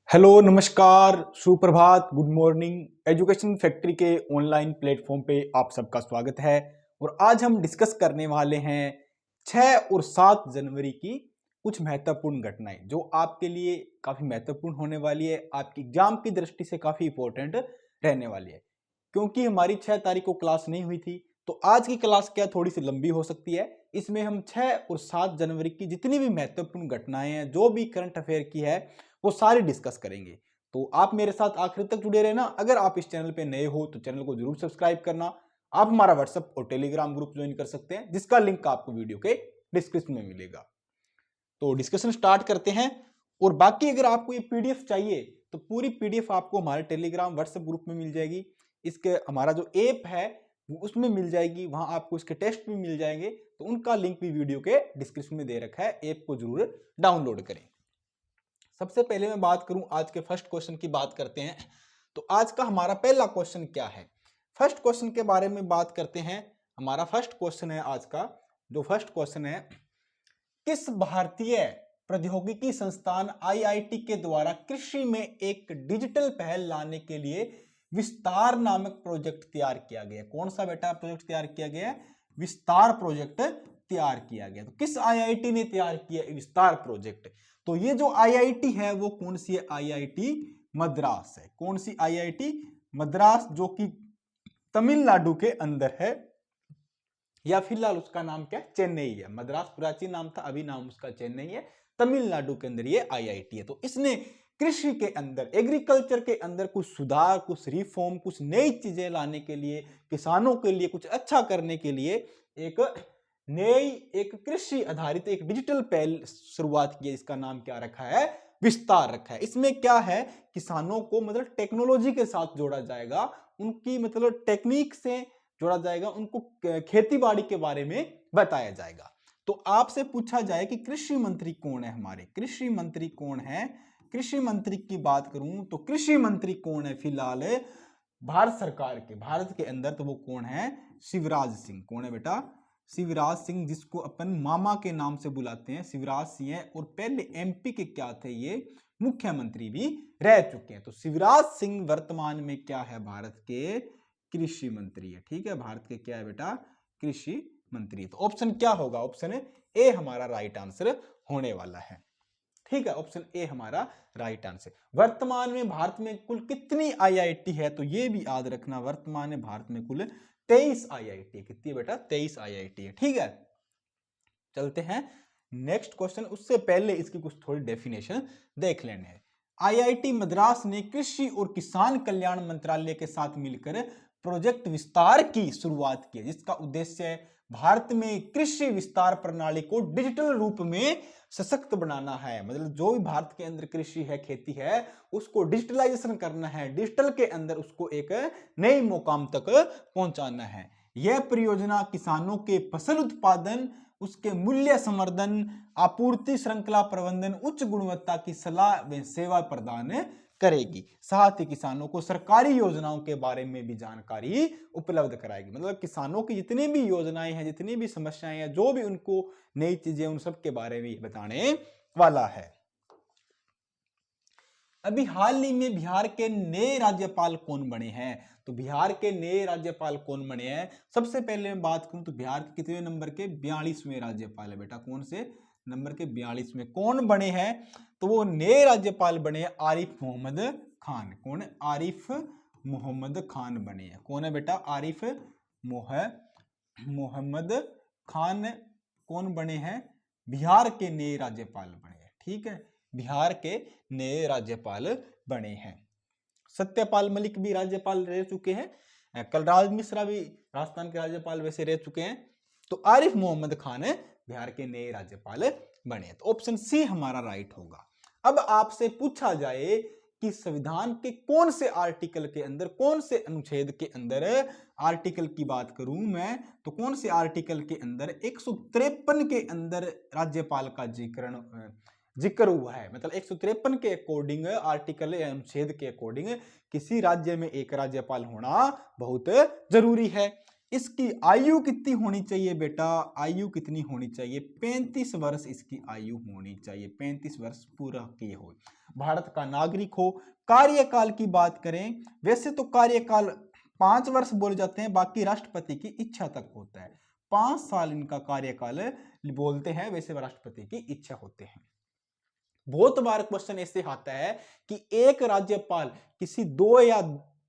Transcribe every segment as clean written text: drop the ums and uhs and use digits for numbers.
Hello, नमस्कार, सुप्रभात, good morning. Education factory के ऑनलाइन प्लेटफॉर्म पे आप सबका स्वागत है। और आज हम डिस्कस करने वाले हैं 6 और 7 जनवरी की कुछ महत्वपूर्ण घटनाएं जो आपके लिए काफी महत्वपूर्ण होने वाली है, आपकी एग्जाम की दृष्टि से काफी इंपॉर्टेंट रहने वाली है। क्योंकि हमारी 6 तारीख को क्लास नहीं हुई थी, तो आज की क्लास क्या थोड़ी सी लंबी हो सकती है। इसमें हम 6 और 7 जनवरी की जितनी भी महत्वपूर्ण घटनाएं हैं, जो भी करंट अफेयर की है, वो सारी डिस्कस करेंगे। तो आप मेरे साथ आखिर तक जुड़े रहना। अगर आप इस चैनल पे नए हो तो चैनल को जरूर सब्सक्राइब करना। आप हमारा व्हाट्सएप और टेलीग्राम ग्रुप ज्वाइन कर सकते हैं, जिसका लिंक आपको वीडियो के डिस्क्रिप्शन में मिलेगा। तो डिस्कशन स्टार्ट करते हैं। और बाकी अगर आपको ये पीडीएफ चाहिए तो पूरी पीडीएफ आपको हमारे टेलीग्राम व्हाट्सएप ग्रुप में मिल जाएगी। इसके हमारा जो ऐप है वो उसमें मिल जाएगी, वहां आपको इसके टेस्ट भी मिल जाएंगे। तो उनका लिंक भी वीडियो के डिस्क्रिप्शन में दे रखा है, ऐप को जरूर डाउनलोड करें। सबसे पहले मैं बात करूं, आज के फर्स्ट क्वेश्चन की बात करते हैं। तो आज का हमारा पहला क्वेश्चन क्या है, फर्स्ट क्वेश्चन के बारे में बात करते हैं। हमारा फर्स्ट क्वेश्चन है आज का, जो फर्स्ट क्वेश्चन है, किस भारतीय प्रौद्योगिकी संस्थान आईआईटी के द्वारा कृषि में एक डिजिटल पहल लाने के लिए विस्तार नामक प्रोजेक्ट तैयार किया गया? कौन सा बेटा प्रोजेक्ट तैयार किया गया? विस्तार प्रोजेक्ट तैयार किया गया। तो किस आईआईटी ने तैयार किया विस्तार प्रोजेक्ट? तो ये जो आईआईटी है वो कौन सी है? आईआईटी मद्रास है। कौन सी? आईआईटी मद्रास, जो कि तमिलनाडु के अंदर है, या फिलहाल उसका नाम क्या है? चेन्नई है। मद्रास प्राचीन नाम था, अभी नाम उसका चेन्नई है। तमिलनाडु के अंदर ये आईआईटी है। तो इसने कृषि के अंदर, एग्रीकल्चर के अंदर कुछ सुधार, कुछ रिफॉर्म, कुछ नई चीजें लाने के लिए, किसानों के लिए कुछ अच्छा करने के लिए एक नई, एक कृषि आधारित एक डिजिटल पहल शुरुआत की है। इसका नाम क्या रखा है? विस्तार रखा है। इसमें क्या है, किसानों को मतलब टेक्नोलॉजी के साथ जोड़ा जाएगा, उनकी मतलब टेक्निक से जोड़ा जाएगा, उनको खेती बाड़ी के बारे में बताया जाएगा। तो आपसे पूछा जाए कि कृषि मंत्री कौन है? हमारे कृषि मंत्री कौन है? कृषि मंत्री की बात करूं तो कृषि मंत्री कौन है फिलहाल भारत सरकार के, भारत के अंदर? तो वो कौन है? शिवराज सिंह। कौन है बेटा? शिवराज सिंह, जिसको अपन मामा के नाम से बुलाते हैं, शिवराज सिंह है। और पहले एमपी के क्या थे? ये मुख्यमंत्री भी रह चुके हैं। तो शिवराज सिंह वर्तमान में क्या है? भारत के कृषि मंत्री है। ठीक है, भारत के क्या है बेटा? कृषि मंत्री। तो ऑप्शन क्या होगा? ऑप्शन ए हमारा राइट आंसर होने वाला है। ठीक है, ऑप्शन ए हमारा राइट आंसर। वर्तमान में भारत में कुल कितनी आईआईटी है? तो ये भी याद रखना, वर्तमान में भारत में कुल 23 आईआईटी। कितनी बेटा? 23 आईआईटी है। ठीक है, चलते हैं नेक्स्ट क्वेश्चन। उससे पहले इसकी कुछ थोड़ी डेफिनेशन देख लेने हैं। आईआईटी मद्रास ने कृषि और किसान कल्याण मंत्रालय के साथ मिलकर प्रोजेक्ट विस्तार की शुरुआत की, जिसका उद्देश्य भारत में कृषि विस्तार प्रणाली को डिजिटल रूप में सशक्त बनाना है। मतलब जो भी भारत के अंदर कृषि है, खेती है, उसको डिजिटलाइजेशन करना है, डिजिटल के अंदर उसको एक नई मुकाम तक पहुंचाना है। यह परियोजना किसानों के फसल उत्पादन, उसके मूल्य संवर्धन, आपूर्ति श्रृंखला प्रबंधन, उच्च गुणवत्ता की सलाह व सेवा प्रदान करेगी। साथ ही किसानों को सरकारी योजनाओं के बारे में भी जानकारी उपलब्ध कराएगी। मतलब किसानों की जितनी भी योजनाएं हैं, जितनी भी समस्याएं हैं, जो भी उनको नई चीजें, उन सब के बारे में बताने वाला है। अभी हाल ही में बिहार के नए राज्यपाल कौन बने हैं? तो बिहार के नए राज्यपाल कौन बने हैं? सबसे पहले मैं बात करूं तो बिहार के कितने नंबर के? 42वें राज्यपाल है बेटा। कौन से नंबर के? 42वें। कौन बने हैं? तो वो नए राज्यपाल बने हैं आरिफ मोहम्मद खान। कौन है? आरिफ मोहम्मद खान बने हैं। कौन है बेटा? आरिफ मोहम्मद खान कौन बने हैं? बिहार के नए राज्यपाल बने हैं। ठीक है, बिहार के नए राज्यपाल बने हैं। सत्यपाल मलिक भी राज्यपाल रह चुके हैं। कलराज मिश्रा भी राजस्थान के राज्यपाल वैसे रह चुके हैं। तो आरिफ मोहम्मद खान बिहार के नए राज्यपाल बने। तो ऑप्शन सी हमारा राइट होगा। अब आपसे पूछा जाए कि संविधान के कौन से आर्टिकल के अंदर, कौन से अनुच्छेद के अंदर, आर्टिकल की बात करूं मैं तो कौन से आर्टिकल के अंदर 153 के अंदर राज्यपाल का जिक्र हुआ है? मतलब 153 के अकॉर्डिंग, आर्टिकल अनुच्छेद के अकॉर्डिंग किसी राज्य में एक राज्यपाल होना बहुत जरूरी है। इसकी आयु कितनी होनी चाहिए बेटा? आयु कितनी होनी चाहिए? 35 वर्ष इसकी आयु होनी चाहिए, 35 वर्ष पूरा किए हो, भारत का नागरिक हो। कार्यकाल की बात करें, वैसे तो कार्यकाल 5 वर्ष बोले जाते हैं, बाकी राष्ट्रपति की इच्छा तक होता है। 5 साल इनका कार्यकाल बोलते हैं, वैसे राष्ट्रपति की इच्छा होते हैं। बहुत बार क्वेश्चन ऐसे आता है कि एक राज्यपाल किसी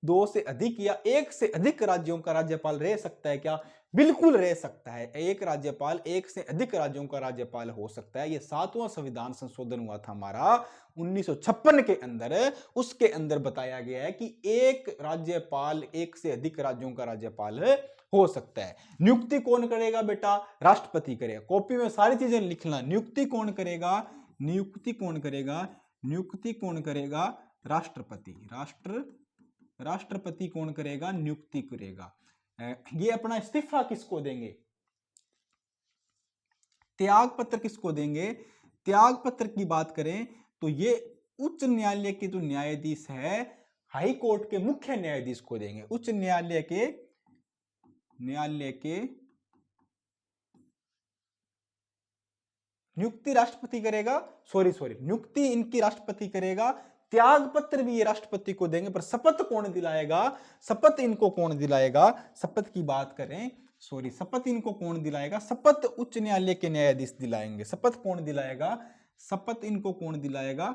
दो से अधिक या एक से अधिक राज्यों का राज्यपाल रह सकता है क्या? बिल्कुल रह सकता है। एक राज्यपाल एक से अधिक राज्यों का राज्यपाल हो सकता है। यह 7वां संविधान संशोधन हुआ था हमारा 1956 के अंदर, उसके अंदर बताया गया है कि एक राज्यपाल एक से अधिक राज्यों का राज्यपाल हो सकता है। नियुक्ति कौन करेगा बेटा? राष्ट्रपति करेगा। कॉपी में सारी चीजें लिखना। नियुक्ति कौन करेगा? नियुक्ति कौन करेगा? नियुक्ति कौन करेगा? राष्ट्रपति। राष्ट्रपति कौन करेगा? नियुक्ति करेगा। ये अपना इस्तीफा किसको देंगे? त्याग पत्र किसको देंगे? त्याग पत्र की बात करें तो ये उच्च न्यायालय के जो न्यायाधीश है, हाई कोर्ट के मुख्य न्यायाधीश को देंगे। उच्च न्यायालय के नियुक्ति राष्ट्रपति करेगा। नियुक्ति इनकी राष्ट्रपति करेगा, त्याग पत्र भी ये राष्ट्रपति को देंगे, पर शपथ कौन दिलाएगा? शपथ इनको कौन दिलाएगा? शपथ की बात करें, शपथ इनको कौन दिलाएगा? शपथ उच्च न्यायालय के न्यायाधीश दिलाएंगे। शपथ कौन दिलाएगा? शपथ इनको कौन दिलाएगा?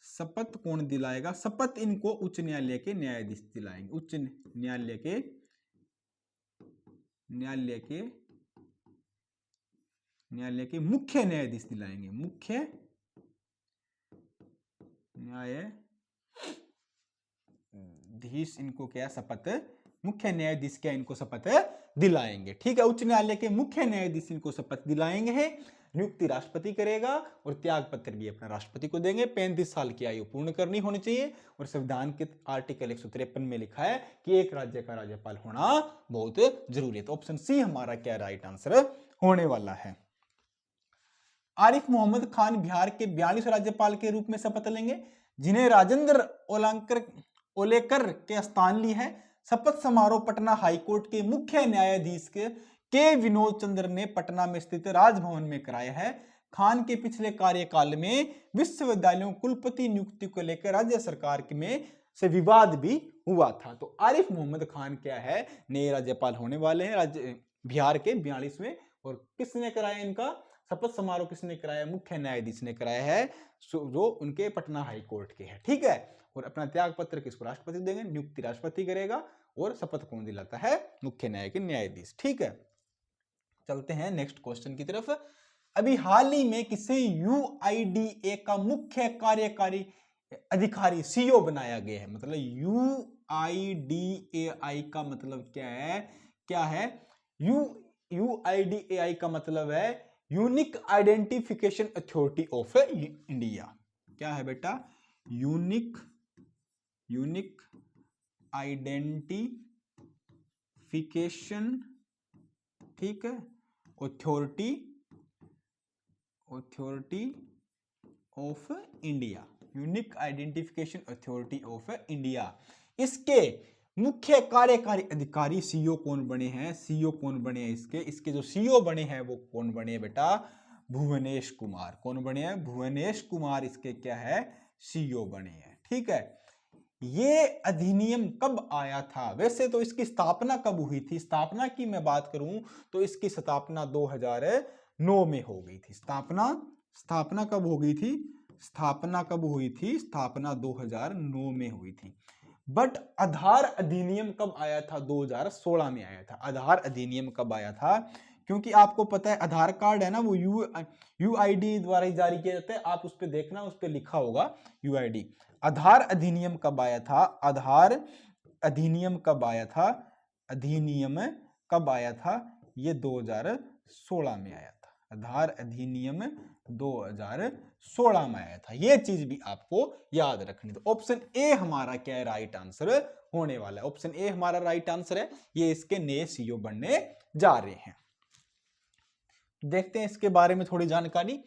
शपथ कौन दिलाएगा? शपथ इनको उच्च न्यायालय के न्यायाधीश दिलाएंगे। उच्च न्यायालय के मुख्य न्यायाधीश दिलाएंगे। मुख्य न्यायाधीश इनको क्या शपथ? मुख्य न्यायाधीश क्या इनको शपथ दिलाएंगे। ठीक है, उच्च न्यायालय के मुख्य न्यायाधीश इनको शपथ दिलाएंगे। नियुक्ति राष्ट्रपति करेगा और त्याग पत्र भी अपना राष्ट्रपति को देंगे। 35 साल की आयु पूर्ण करनी होनी चाहिए और संविधान के आर्टिकल 153 में लिखा है कि एक राज्य का राज्यपाल होना बहुत जरूरी है। तो ऑप्शन सी हमारा क्या राइट आंसर होने वाला है। आरिफ मोहम्मद खान बिहार के 42 राज्यपाल के रूप में शपथ लेंगे, जिन्हें राजेंद्र ओलेकर के स्थान ली है। शपथ समारोह पटना हाईकोर्ट के मुख्य न्यायाधीश के विनोद चंद्र ने पटना में स्थित राजभवन में कराया है। खान के पिछले कार्यकाल में विश्वविद्यालयों कुलपति नियुक्ति को लेकर राज्य सरकार में से विवाद भी हुआ था। तो आरिफ मोहम्मद खान क्या है? नए राज्यपाल होने वाले हैं बिहार के 42वें। और किसने कराया इनका शपथ समारोह? किसने कराया? मुख्य न्यायाधीश ने कराया है, जो उनके पटना हाई कोर्ट के हैं। ठीक है, और अपना त्याग पत्र किसको? राष्ट्रपति देंगे। नियुक्ति राष्ट्रपति करेगा और शपथ कौन दिलाता है? मुख्य न्याय के न्यायाधीश। ठीक है, चलते हैं नेक्स्ट क्वेश्चन की तरफ। अभी हाल ही में किसे यूआईडीए का मुख्य कार्यकारी अधिकारी सीईओ बनाया गया है? मतलब यूआईडीएआई का मतलब क्या है? यूआईडीएआई का मतलब है unique identification authority of India. क्या है बेटा? यूनिक आइडेंटिफिकेशन, ठीक है, authority of India. Unique identification authority of India. इसके मुख्य कार्यकारी अधिकारी सीईओ कौन बने हैं? सीईओ कौन बने हैं इसके जो सीईओ बने हैं वो कौन बने हैं बेटा? भुवनेश कुमार। कौन बने हैं? भुवनेश कुमार इसके क्या है? सीईओ बने हैं। ठीक है, ये अधिनियम कब आया था? वैसे तो इसकी स्थापना कब हुई थी? स्थापना की मैं बात करूं तो इसकी स्थापना 2009 में हो गई थी। स्थापना कब हो गई थी? स्थापना 2009 में हुई थी। बट आधार अधिनियम कब आया था? 2016 में आया था। आधार अधिनियम कब आया था? क्योंकि आपको पता है आधार कार्ड है ना, वो यूआईडी द्वारा ही जारी किया जाता है। आप उस पर देखना, उस पर लिखा होगा यूआईडी। आधार अधिनियम कब आया था? आधार अधिनियम कब आया था? ये 2016 में आया था। आधार अधिनियम 2016 में आया था। ये चीज भी आपको याद रखनी। तो ऑप्शन ए हमारा क्या है? राइट आंसर होने वाला है। ऑप्शन ए हमारा राइट आंसर है। ये इसके नए सीईओ बनने जा रहे हैं। देखते हैं इसके बारे में थोड़ी जानकारी।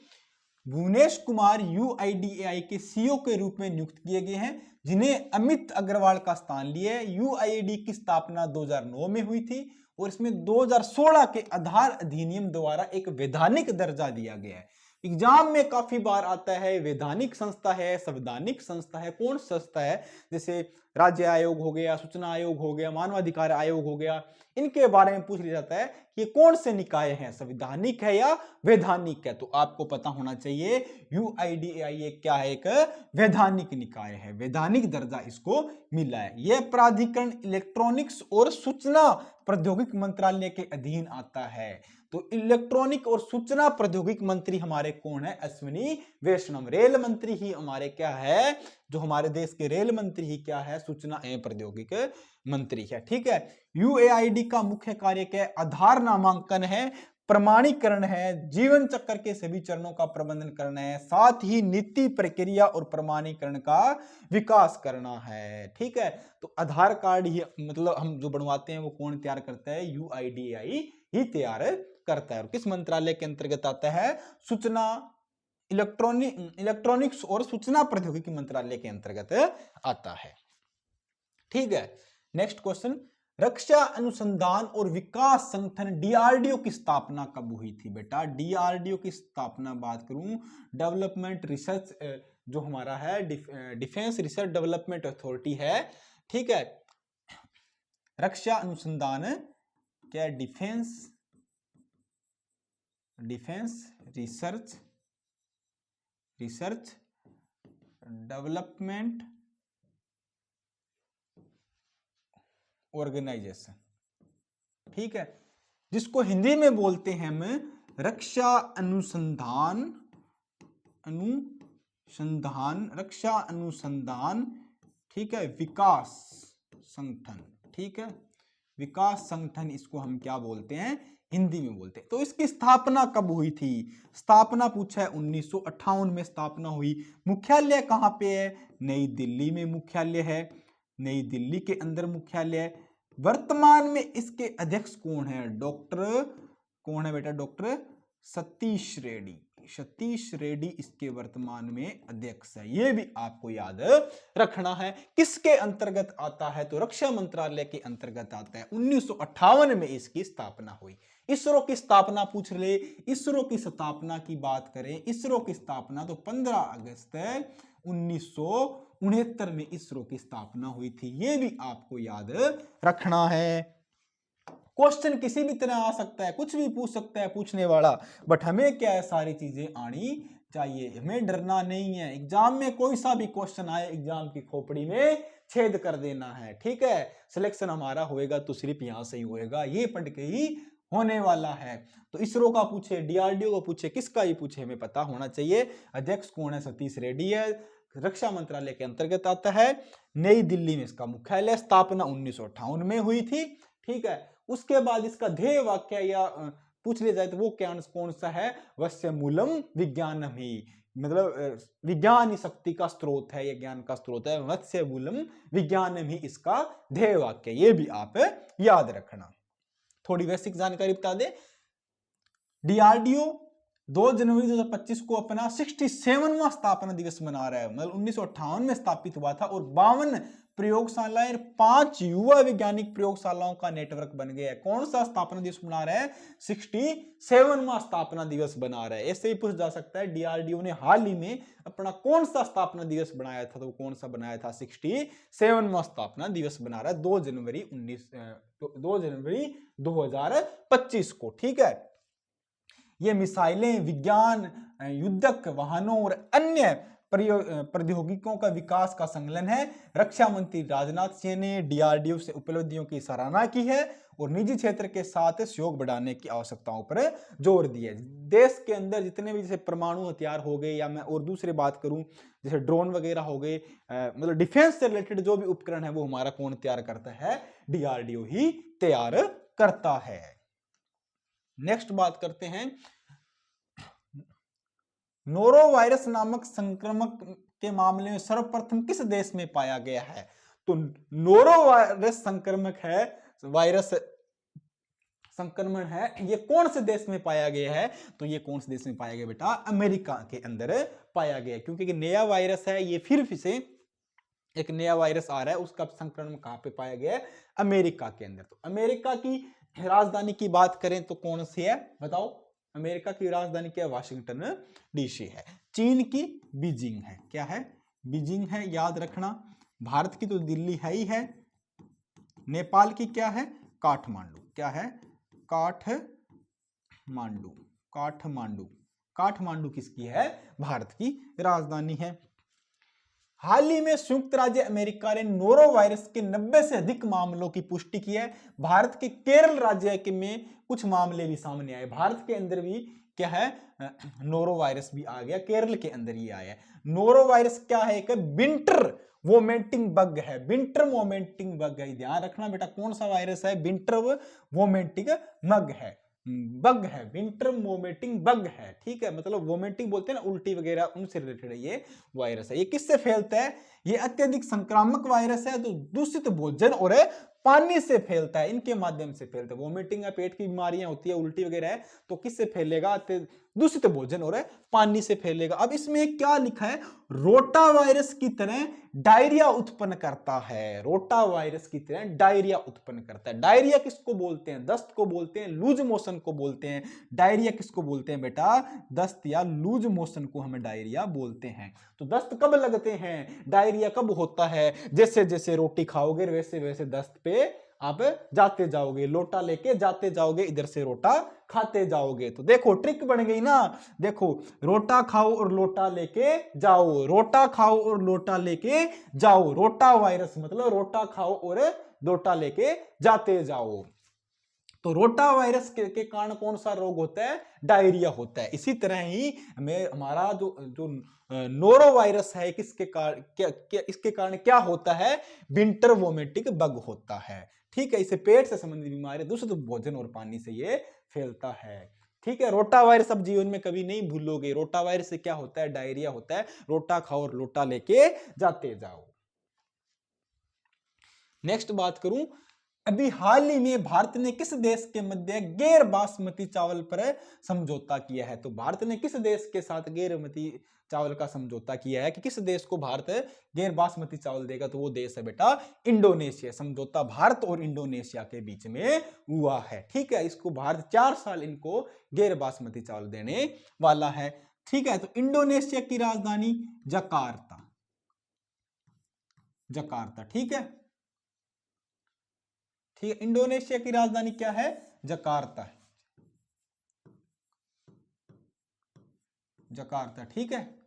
भुवनेश कुमार यूआईडीएआई के सीईओ के रूप में नियुक्त किए गए हैं, जिन्हें अमित अग्रवाल का स्थान लिया है। यूआईडी की स्थापना 2009 में हुई थी और इसमें 2016 के आधार अधिनियम द्वारा एक वैधानिक दर्जा दिया गया है। एग्जाम में काफी बार आता है, वैधानिक संस्था है, संवैधानिक संस्था है, कौन संस्था है, जैसे राज्य आयोग हो गया, सूचना आयोग हो गया, मानवाधिकार आयोग हो गया, इनके बारे में पूछ लिया जाता है कि कौन से निकाय हैं, संवैधानिक है या वैधानिक है। तो आपको पता होना चाहिए यूआईडीएआई एक क्या है, एक वैधानिक निकाय है, वैधानिक दर्जा इसको मिला है। यह प्राधिकरण इलेक्ट्रॉनिक्स और सूचना प्रौद्योगिकी मंत्रालय के अधीन आता है। तो इलेक्ट्रॉनिक और सूचना प्रौद्योगिकी मंत्री हमारे कौन है, अश्विनी वैष्णव। रेल मंत्री ही हमारे क्या है, जो हमारे देश के रेल मंत्री ही क्या है, सूचना एवं प्रौद्योगिकी मंत्री है। ठीक है, यूएआईडी का मुख्य कार्य क्या है, आधार नामांकन है, प्रमाणीकरण है, जीवन चक्र के सभी चरणों का प्रबंधन करना है, साथ ही नीति प्रक्रिया और प्रमाणीकरण का विकास करना है। ठीक है, तो आधार कार्ड ही मतलब हम जो बनवाते हैं वो कौन तैयार करता है, यूआईडीएआई ही तैयार करता है। और किस मंत्रालय के अंतर्गत आता है, सूचना इलेक्ट्रॉनिक्स और सूचना प्रौद्योगिकी मंत्रालय के अंतर्गत आता है। ठीक है, नेक्स्ट क्वेश्चन, रक्षा अनुसंधान और विकास संगठन डीआरडीओ की स्थापना कब हुई थी बेटा। डीआरडीओ की स्थापना बात करूं, डेवलपमेंट रिसर्च जो हमारा है डिफेंस रिसर्च डेवलपमेंट अथॉरिटी है। ठीक है, रक्षा अनुसंधान क्या, डिफेंस रिसर्च डेवलपमेंट ऑर्गेनाइजेशन। ठीक है, जिसको हिंदी में बोलते हैं हम रक्षा अनुसंधान रक्षा अनुसंधान, ठीक है, विकास संगठन। ठीक है, विकास संगठन इसको हम क्या बोलते हैं, हिंदी में बोलते हैं। तो इसकी स्थापना कब हुई थी, स्थापना पूछा है 1958 में स्थापना हुई। मुख्यालय कहां पे है, नई दिल्ली में मुख्यालय है, नई दिल्ली के अंदर मुख्यालय है। वर्तमान में इसके अध्यक्ष कौन है, कौन है बेटा, डॉक्टर सतीश रेड्डी इसके वर्तमान में अध्यक्ष है। यह भी आपको याद रखना है। किसके अंतर्गत आता है, तो रक्षा मंत्रालय के अंतर्गत आता है। 1958 में इसकी स्थापना हुई। इसरो की स्थापना पूछ ले, इसरो की स्थापना की बात करें, इसरो की स्थापना तो 15 अगस्त 1969 में इसरो की स्थापना हुई थी। यह भी आपको याद रखना है। क्वेश्चन किसी भी तरह आ सकता है, कुछ भी पूछ सकता है पूछने वाला, बट हमें क्या है, सारी चीजें आनी चाहिए, हमें डरना नहीं है। एग्जाम में कोई सा भी क्वेश्चन आए, एग्जाम की खोपड़ी में छेद कर देना है। ठीक है, सिलेक्शन हमारा होएगा तो सिर्फ यहां से ही होएगा, ये पढ़ के ही होने वाला है। तो इसरो का पूछे, डीआरडीओ का पूछे, किसका ही पूछे, हमें पता होना चाहिए। अध्यक्ष कौन है, सतीश रेड्डी है, रक्षा मंत्रालय के अंतर्गत आता है, नई दिल्ली में इसका मुख्यालय, स्थापना 1958 में हुई थी। ठीक है, उसके बाद इसका ध्येय वाक्य या पूछ लिया जाए तो वो क्या कौन सा है, वश्य मूलम विज्ञानम ही, मतलब विज्ञान ही शक्ति का स्रोत है, यह ज्ञान का स्रोत है, वत्स्य मूलम विज्ञानम ही इसका ध्येय वाक्य। ये भी आप याद रखना। थोड़ी बेसिक जानकारी बता दे, डीआरडीओ 2 जनवरी 2025 को अपना 67वां स्थापना दिवस मना रहा है। मतलब 1958 में स्थापित हुआ था और 52 प्रयोगशालाएं, 5 युवा वैज्ञानिक प्रयोगशालाओं का नेटवर्क बन गया है। कौन सा स्थापना दिवस मना रहा है, 67वां स्थापना दिवस बना रहा है। ऐसे ही पूछ जा सकता है, डीआरडीओ ने हाल ही में अपना कौन सा स्थापना दिवस बनाया था, तो कौन सा बनाया था, 67वां स्थापना दिवस बना रहा है 2 जनवरी 2025 को। ठीक है, ये मिसाइलें, विज्ञान, युद्धक वाहनों और अन्य प्रौद्योगिकियों का विकास का संकलन है। रक्षा मंत्री राजनाथ सिंह ने डीआरडीओ से उपलब्धियों की सराहना की है और निजी क्षेत्र के साथ सहयोग बढ़ाने की आवश्यकताओं पर जोर दिया है। देश के अंदर जितने भी जैसे परमाणु हथियार हो गए, या मैं और दूसरी बात करूं जैसे ड्रोन वगैरह हो गए, मतलब डिफेंस से रिलेटेड जो भी उपकरण है वो हमारा कौन तैयार करता है, डीआरडीओ ही तैयार करता है। नेक्स्ट बात करते हैं, नोरोवायरस नामक संक्रमक के मामले में सर्वप्रथम किस देश में पाया गया है। तो नोरोवायरस संक्रमक है, वायरस संक्रमण है, ये कौन से देश में पाया गया है, तो ये कौन से देश में पाया गया बेटा, अमेरिका के अंदर पाया गया। क्योंकि नया वायरस है, ये फिर से एक नया वायरस आ रहा है, उसका संक्रमण कहां पे पाया गया है, अमेरिका के अंदर। तो अमेरिका की राजधानी की बात करें तो कौन सी है बताओ? अमेरिका की राजधानी क्या है? वाशिंगटन डीसी है। चीन की बीजिंग है। क्या है? बीजिंग है, याद रखना। भारत की तो दिल्ली है ही है। नेपाल की क्या है? काठमांडू। क्या है? काठमांडू। काठमांडू। काठमांडू किसकी है? भारत की राजधानी है। हाल ही में संयुक्त राज्य अमेरिका ने नोरो वायरस के 90 से अधिक मामलों की पुष्टि की है। भारत के केरल राज्य के में कुछ मामले भी सामने आए। भारत के अंदर भी क्या है? नोरो वायरस भी आ गया, केरल के अंदर ही आया है। नोरो वायरस क्या है? एक विंटर वोमेंटिंग बग है। विंटर वोमेंटिंग बग है, ध्यान रखना बेटा। कौन सा वायरस है? विंटर वोमेंटिंग बग है। बग है, विंटर वोमिटिंग बग है। ठीक है, मतलब वोमिटिंग बोलते हैं ना, उल्टी वगैरह, उनसे रिलेटेड ये वायरस है। ये किससे फैलता है? ये अत्यधिक संक्रामक वायरस है, तो दूषित भोजन और पानी से फैलता है, इनके माध्यम से फैलता है। वोमिटिंग या पेट की बीमारियां होती है, उल्टी वगैरह है, तो किससे फैलेगा? दूषित भोजन और पानी से फैलेगा। अब इसमें क्या लिखा है? रोटा वायरस की तरह डायरिया उत्पन्न करता है। रोटा वायरस की तरह डायरिया उत्पन्न करता है। डायरिया किसको बोलते हैं? दस्त को बोलते हैं, लूज मोशन को बोलते हैं। डायरिया किसको बोलते हैं बेटा? दस्त या लूज मोशन को हमें डायरिया बोलते हैं। तो दस्त कब लगते हैं? डायरिया कब होता है? जैसे जैसे रोटी खाओगे वैसे वैसे दस्त पे आप जाते जाओगे, लोटा लेके जाते जाओगे, इधर से रोटा खाते जाओगे। तो देखो ट्रिक बन गई ना। देखो, रोटा खाओ और लोटा लेके जाओ, रोटा खाओ और लोटा लेके जाओ। रोटा वायरस मतलब रोटा खाओ और लोटा लेके जाते जाओ। तो रोटा वायरस के कारण कौन सा रोग होता है? डायरिया होता है। इसी तरह ही हमें हमारा जो जो नोरो वायरस है, किसके कारण क्या इसके कारण क्या होता है? विंटर वोमिटिंग बग होता है। ठीक है, इसे पेट से संबंधित बीमारी दूषित भोजन और पानी से ये फैलता है। ठीक है, रोटा वायरस अब जीवन में कभी नहीं भूलोगे। रोटा वायरस से क्या होता है? डायरिया होता है। रोटा खाओ और लोटा लेके जाते जाओ। नेक्स्ट बात करूं, अभी हाल ही में भारत ने किस देश के मध्य गैर बासमती चावल पर समझौता किया है? तो भारत ने किस देश के साथ गैर बासमती चावल का समझौता किया है कि किस देश को भारत गैर बासमती चावल देगा? तो वो देश है बेटा इंडोनेशिया। समझौता भारत और इंडोनेशिया के बीच में हुआ है। ठीक है, इसको भारत 4 साल इनको गैर बासमती चावल देने वाला है। ठीक है, तो इंडोनेशिया की राजधानी जकार्ता। जकार्ता, ठीक है। ठीक है, इंडोनेशिया की राजधानी क्या है? जकार्ता है। जकार्ता, ठीक है।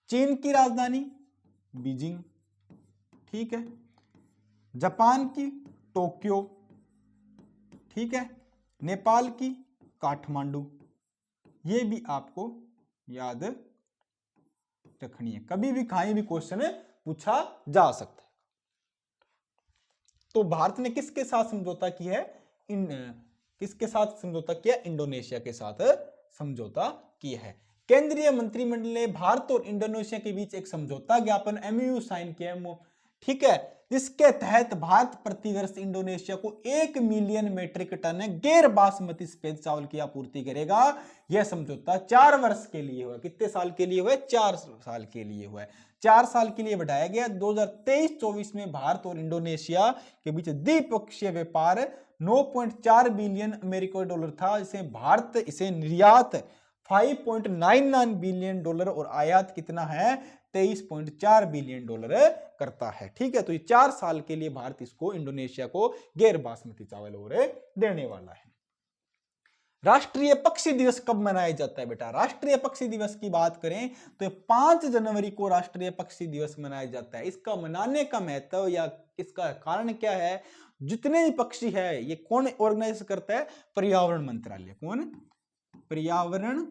चीन की राजधानी बीजिंग, ठीक है। जापान की टोक्यो, ठीक है। नेपाल की काठमांडू। ये भी आपको याद रखनी है, कभी भी कहीं भी क्वेश्चन पूछा जा सकता है। तो भारत ने किसके साथ समझौता किया है? किसके साथ समझौता किया? इंडोनेशिया के साथ समझौता किया है। केंद्रीय मंत्रिमंडल ने भारत और इंडोनेशिया के बीच एक समझौता ज्ञापन एमओयू साइन किया है। ठीक है, जिसके तहत भारत प्रतिवर्ष इंडोनेशिया को 1 मिलियन मीट्रिक टन गैर बासमती सफेद चावल की आपूर्ति करेगा। यह समझौता 4 वर्ष के लिए हुआ। कितने साल के लिए हुआ? 4 साल के लिए हुआ है। 4 साल के लिए बढ़ाया गया। 2023-24 में भारत और इंडोनेशिया के बीच द्विपक्षीय व्यापार 9.4 बिलियन अमेरिकी डॉलर था, जिसे भारत इसे निर्यात 5.99 बिलियन डॉलर और आयात कितना है? 23.4 बिलियन डॉलर करता है। ठीक है, तो ये 4 साल के लिए भारत इसको इंडोनेशिया को गैर बासमती चावल और देने वाला है। राष्ट्रीय पक्षी दिवस कब मनाया जाता है बेटा? राष्ट्रीय पक्षी दिवस की बात करें तो 5 जनवरी को राष्ट्रीय पक्षी दिवस मनाया जाता है। इसका मनाने का महत्व या इसका कारण क्या है? जितने भी पक्षी है ये कौन ऑर्गेनाइज करता है? पर्यावरण मंत्रालय। कौन? पर्यावरण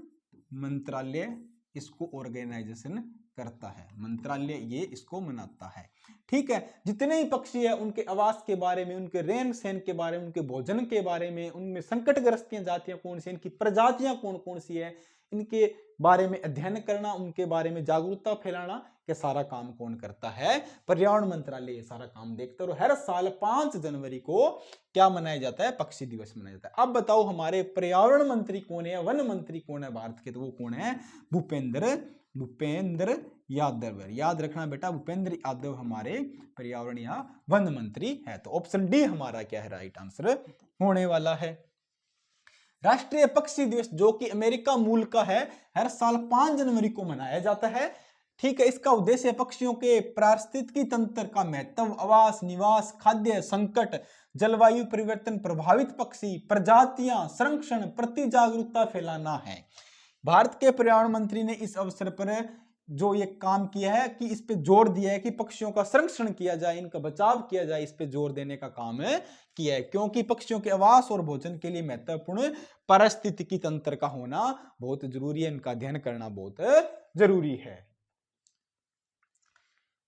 मंत्रालय इसको ऑर्गेनाइजेशन करता है। मंत्रालय ये इसको मनाता है। ठीक है, जितने भी पक्षी है उनके आवास के बारे में, उनके रहन सहन के बारे में, उनके भोजन के बारे में, उनमें संकटग्रस्त जातियां कौन सी, इनकी प्रजातियां कौन कौन सी है, इनके बारे में अध्ययन करना, उनके बारे में जागरूकता फैलाना, ये सारा काम कौन करता है? पर्यावरण मंत्रालय ये सारा काम देखता है। और हर साल 5 जनवरी को क्या मनाया जाता है? पक्षी दिवस मनाया जाता है। अब बताओ हमारे पर्यावरण मंत्री कौन है, वन मंत्री कौन है भारत के? तो वो कौन है? भूपेंद्र यादव। याद रखना बेटा, भूपेंद्र यादव हमारे पर्यावरण या वन मंत्री है। तो ऑप्शन डी हमारा क्या है? राइट आंसर होने वाला है। राष्ट्रीय पक्षी दिवस जो कि अमेरिका मूल का है, हर साल 5 जनवरी को मनाया जाता है। ठीक है, इसका उद्देश्य पक्षियों के पारिस्थितिकी तंत्र का महत्व, आवास, निवास, खाद्य संकट, जलवायु परिवर्तन प्रभावित पक्षी प्रजातियां संरक्षण प्रति जागरूकता फैलाना है। भारत के पर्यावरण मंत्री ने इस अवसर पर जो ये काम किया है कि इस पे जोर दिया है कि पक्षियों का संरक्षण किया जाए, इनका बचाव किया जाए, इस पे जोर देने का काम किया है, क्योंकि पक्षियों के आवास और भोजन के लिए महत्वपूर्ण पारिस्थितिकी तंत्र का होना बहुत जरूरी है, इनका अध्ययन करना बहुत जरूरी है।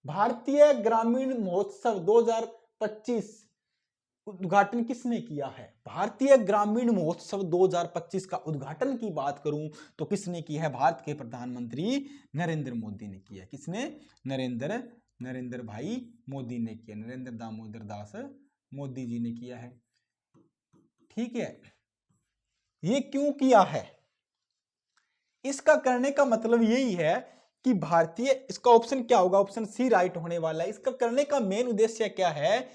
भारतीय ग्रामीण महोत्सव 2025 उद्घाटन किसने किया है? भारतीय ग्रामीण महोत्सव 2025 का उद्घाटन की बात करूं तो किसने किया है? भारत के प्रधानमंत्री नरेंद्र मोदी ने किया। किसने? नरेंद्र भाई मोदी ने किया, नरेंद्र दामोदर दास मोदी जी ने किया है। ठीक है, ये क्यों किया है? इसका करने का मतलब यही है कि भारतीय, इसका ऑप्शन क्या होगा? ऑप्शन सी राइट होने वाला है। इसका करने का मेन उद्देश्य क्या है?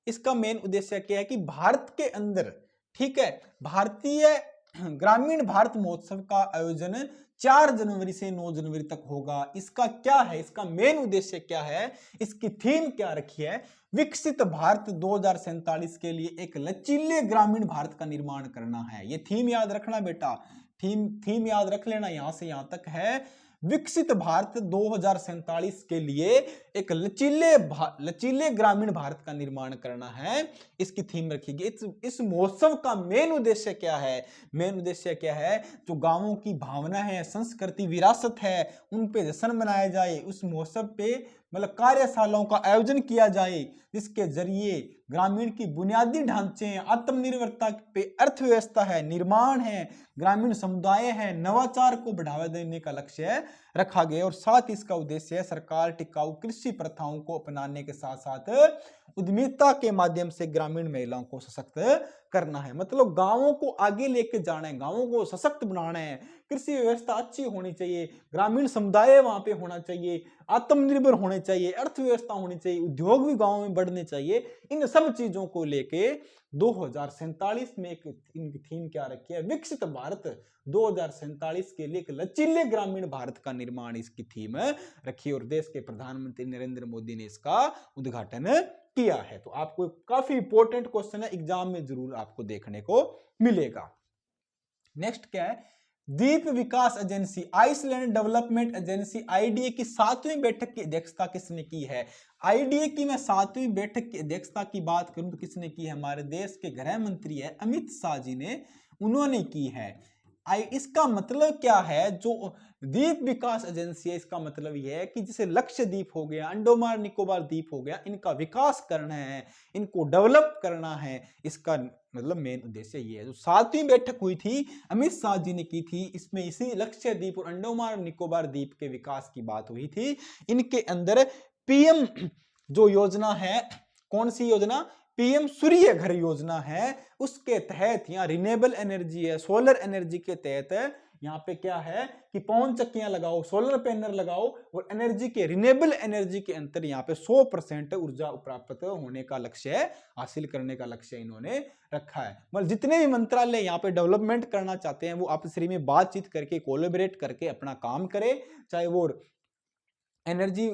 इसका मेन उद्देश्य क्या है कि भारत के अंदर, ठीक है, भारतीय ग्रामीण भारत महोत्सव का आयोजन 4 जनवरी से 9 जनवरी तक होगा। इसका क्या है? इसका मेन उद्देश्य क्या है? इसकी थीम क्या रखी है? विकसित भारत 2047 के लिए एक लचीले ग्रामीण भारत का निर्माण करना है। ये थीम याद रखना बेटा, थीम याद रख लेना, यहां से यहां तक है। विकसित भारत 2047 के लिए एक लचीले ग्रामीण भारत का निर्माण करना है, इसकी थीम रखी। इस महोत्सव का मेन उद्देश्य क्या है? मेन उद्देश्य क्या है? जो गांवों की भावना है, संस्कृति, विरासत है, उन पे जश्न मनाया जाए। उस महोत्सव पे मतलब कार्यशालाओं का आयोजन किया जाए, जिसके जरिए ग्रामीण की बुनियादी ढांचे, आत्मनिर्भरता पे अर्थव्यवस्था है, निर्माण है, ग्रामीण समुदाय है, नवाचार को बढ़ावा देने का लक्ष्य रखा गया। और साथ ही इसका उद्देश्य है सरकार टिकाऊ कृषि प्रथाओं को अपनाने के साथ साथ उद्यमिता के माध्यम से ग्रामीण महिलाओं को सशक्त करना है। मतलब गांवों को आगे लेके जाना है, गांवों को सशक्त बनाना है, कृषि व्यवस्था अच्छी होनी चाहिए, ग्रामीण समुदाय वहां पे होना चाहिए, आत्मनिर्भर होने चाहिए, अर्थव्यवस्था होनी चाहिए, उद्योग भी गांव में बढ़ने चाहिए। इन सब चीजों को लेके 2047 में एक इनकी थीम क्या रखी है? विकसित भारत 2047 के लिए एक लचीले ग्रामीण भारत का निर्माण, इसकी थीम रखी। और देश के प्रधानमंत्री नरेंद्र मोदी ने इसका उद्घाटन किया है। तो आपको काफी इंपॉर्टेंट क्वेश्चन है, एग्जाम में जरूर आपको देखने को मिलेगा। नेक्स्ट क्या है? द्वीप विकास agency, Island Development Agency IDA की 7वीं बैठक की अध्यक्षता किसने की है? आईडीए की मैं 7वीं बैठक की अध्यक्षता की बात करूं तो किसने की है? हमारे देश के गृह मंत्री है अमित शाह जी ने, उन्होंने की है। इसका मतलब क्या है? जो द्वीप विकास एजेंसी है, इसका मतलब यह है कि जैसे लक्षद्वीप हो गया, अंडमान निकोबार द्वीप हो गया, इनका विकास करना है, इनको डेवलप करना है, इसका मतलब मेन उद्देश्य ये है। जो 7वीं बैठक हुई थी अमित शाह जी ने की थी, इसमें इसी लक्षद्वीप और अंडमान निकोबार द्वीप के विकास की बात हुई थी। इनके अंदर पीएम जो योजना है, कौन सी योजना? पीएम सूर्य घर योजना है, उसके तहत यहाँ रिन्यूएबल एनर्जी है, सोलर एनर्जी के तहत यहाँ पे क्या है कि पवन चक्कियां लगाओ, सोलर पैनल लगाओ और एनर्जी के रिन्यूएबल एनर्जी के अंतर यहाँ पे 100% ऊर्जा प्राप्त होने का लक्ष्य हासिल करने का लक्ष्य इन्होंने रखा है। मतलब जितने भी मंत्रालय यहाँ पे डेवलपमेंट करना चाहते हैं वो आपस में बातचीत करके, कोलैबोरेट करके अपना काम करे, चाहे वो एनर्जी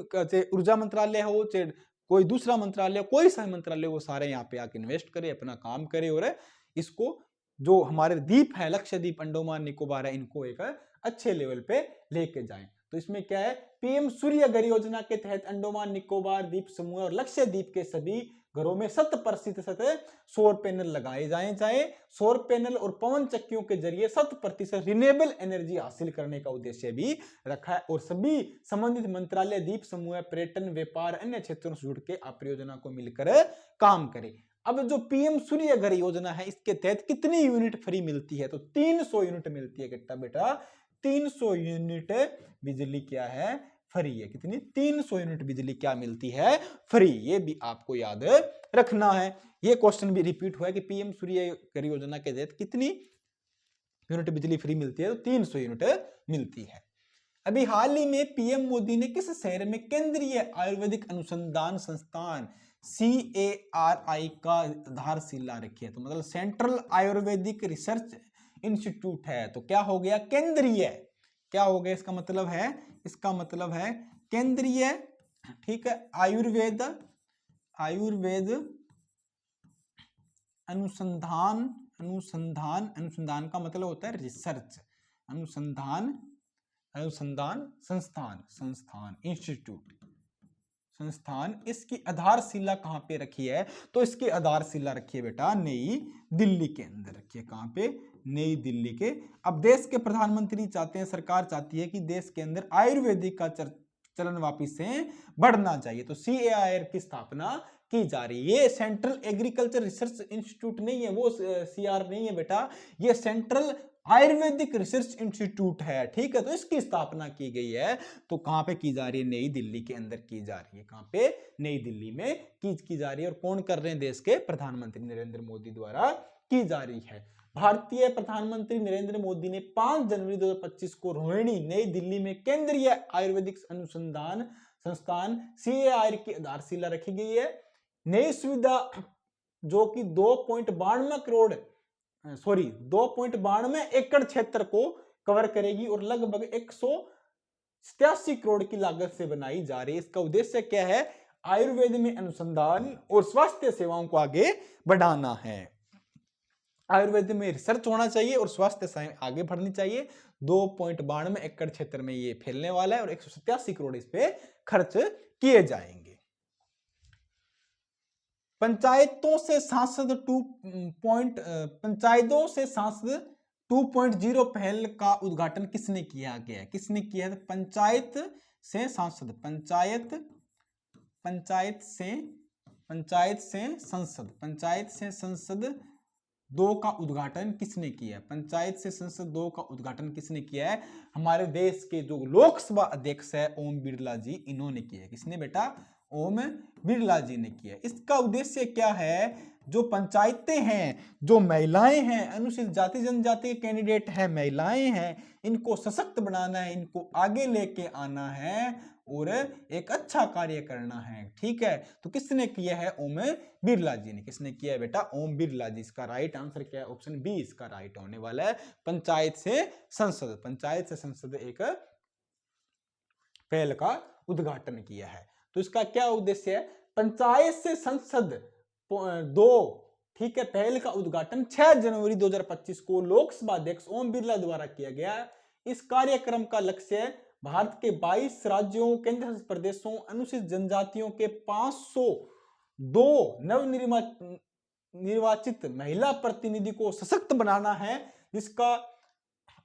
ऊर्जा मंत्रालय हो, चाहे कोई दूसरा मंत्रालय, कोई सा मंत्रालय, वो सारे यहाँ पे आके इन्वेस्ट करे, अपना काम करे और इसको जो हमारे द्वीप है, लक्षद्वीप, अंडमान निकोबार है, इनको एक अच्छे लेवल पे लेके जाएं। तो इसमें क्या है? पीएम सूर्य घर योजना के तहत अंडमान निकोबार द्वीप समूह और लक्षद्वीप के सभी घरों में 100% सौर पैनल लगाए जाए, चाहे सौर पैनल और पवन चक्कियों के जरिए 100% रिन्यूएबल एनर्जी हासिल करने का उद्देश्य भी रखा है। और सभी संबंधित मंत्रालय द्वीप समूह, पर्यटन, व्यापार, अन्य क्षेत्रों से जुड़ के आप योजना को मिलकर काम करें। अब जो पीएम सूर्य घर योजना है, इसके तहत कितनी यूनिट फ्री मिलती है? तो 300 यूनिट मिलती है कितना बेटा? 300 यूनिट बिजली क्या है? फ्री है। कितनी? 300 यूनिट बिजली क्या मिलती है? फ्री। ये भी आपको याद रखना है। ये क्वेश्चन भी रिपीट हुआ है कि पीएम सूर्य घर योजना के तहत कितनी यूनिट बिजली फ्री मिलती है? तो 300 यूनिट मिलती है। अभी हाल ही में पीएम मोदी ने किस शहर में केंद्रीय आयुर्वेदिक अनुसंधान संस्थान CARI का आधारशिला रखी है, तो मतलब सेंट्रल आयुर्वेदिक रिसर्च इंस्टीट्यूट है। तो क्या हो गया? केंद्रीय। क्या हो गया? इसका मतलब है केंद्रीय, ठीक है, आयुर्वेद अनुसंधान का मतलब होता है रिसर्च, अनुसंधान संस्थान इंस्टीट्यूट। इसकी आधारशिला कहां पे रखी है? तो इसकी आधारशिला रखी है बेटा नई दिल्ली के अंदर रखी है। कहां पे? नई दिल्ली के। अब देश के प्रधानमंत्री चाहते हैं, सरकार चाहती है कि देश के अंदर आयुर्वेदिक का चलन वापिस से बढ़ना चाहिए, तो CAIR की स्थापना की जा रही है। ये सेंट्रल एग्रीकल्चर रिसर्च इंस्टीट्यूट नहीं है, वो CR नहीं है बेटा, ये सेंट्रल आयुर्वेदिक रिसर्च इंस्टीट्यूट है, ठीक है। तो इसकी स्थापना की गई है, तो कहां पे की जा रही है? नई दिल्ली के अंदर की जा रही है। कहां पे? नई दिल्ली में की जा रही है। और कौन कर रहे हैं? देश के प्रधानमंत्री नरेंद्र मोदी द्वारा की जा रही है। भारतीय प्रधानमंत्री नरेंद्र मोदी ने 5 जनवरी 2025 को रोहिणी नई दिल्ली में केंद्रीय आयुर्वेदिक अनुसंधान संस्थान CAIR की आधारशिला रखी गई है। नई सुविधा जो कि 2.92 एकड़ क्षेत्र को कवर करेगी और लगभग 187 करोड़ की लागत से बनाई जा रही है। इसका उद्देश्य क्या है? आयुर्वेद में अनुसंधान और स्वास्थ्य सेवाओं को आगे बढ़ाना है। आयुर्वेद में रिसर्च होना चाहिए और स्वास्थ्य सेवाएं आगे बढ़नी चाहिए। 2.92 एकड़ क्षेत्र में ये फैलने वाला है और 187 करोड़ इस पे खर्च किए जाएंगे। पंचायतों से सांसद 2.0 पहल का उद्घाटन किसने किया गया? किसने किया है? पंचायत से संसद 2 का उद्घाटन किसने किया है? पंचायत से संसद 2 का उद्घाटन किसने किया है? हमारे देश के जो लोकसभा अध्यक्ष है ओम बिरला जी, इन्होंने किया है। किसने बेटा? ओम बिरला जी ने किया। इसका उद्देश्य क्या है? जो पंचायतें हैं, जो महिलाएं हैं, अनुसूचित जाति जनजाति के कैंडिडेट हैं, महिलाएं हैं, इनको सशक्त बनाना है, इनको आगे लेके आना है और एक अच्छा कार्य करना है, ठीक है। तो किसने किया है? ओम बिरला जी ने। किसने किया है बेटा? ओम बिरला जी। इसका राइट आंसर क्या है? ऑप्शन बी इसका राइट होने वाला है। पंचायत से संसद एक पहल का उद्घाटन किया है। तो इसका क्या उद्देश्य है? पंचायत से संसद 2, ठीक है, पहल का उद्घाटन 6 जनवरी 2025 को लोकसभा अध्यक्ष ओम बिरला द्वारा किया गया। इस कार्यक्रम का लक्ष्य भारत के 22 राज्यों, केंद्र शासित प्रदेशों, अनुसूचित जनजातियों के 502 नवनिर्वाचित महिला प्रतिनिधि को सशक्त बनाना है, जिसका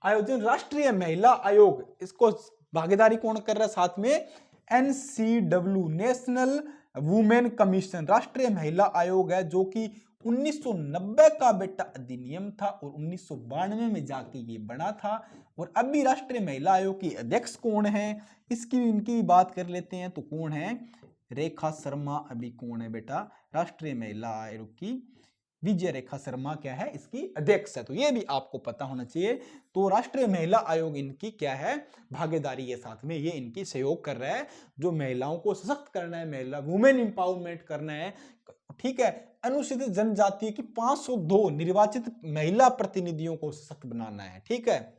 आयोजन राष्ट्रीय महिला आयोग, इसको भागीदारी कौन कर रहा है? साथ में NCW नेशनल वुमेन कमीशन, राष्ट्रीय महिला आयोग है, जो कि 1990 का बेटा अधिनियम था और 1992 में जाके ये बना था। और अभी राष्ट्रीय महिला आयोग की अध्यक्ष कौन है? इनकी भी बात कर लेते हैं। तो कौन है? रेखा शर्मा अभी कौन है बेटा? राष्ट्रीय महिला आयोग की विजय रेखा शर्मा क्या है? इसकी अध्यक्ष है। तो ये भी आपको पता होना चाहिए। तो राष्ट्रीय महिला आयोग इनकी क्या है? भागीदारी के साथ में ये इनकी सहयोग कर रहा है, जो महिलाओं को सशक्त करना है, महिला वुमेन एम्पावरमेंट करना है, ठीक है। अनुसूचित जनजाति की 502 निर्वाचित महिला प्रतिनिधियों को सशक्त बनाना है, ठीक है।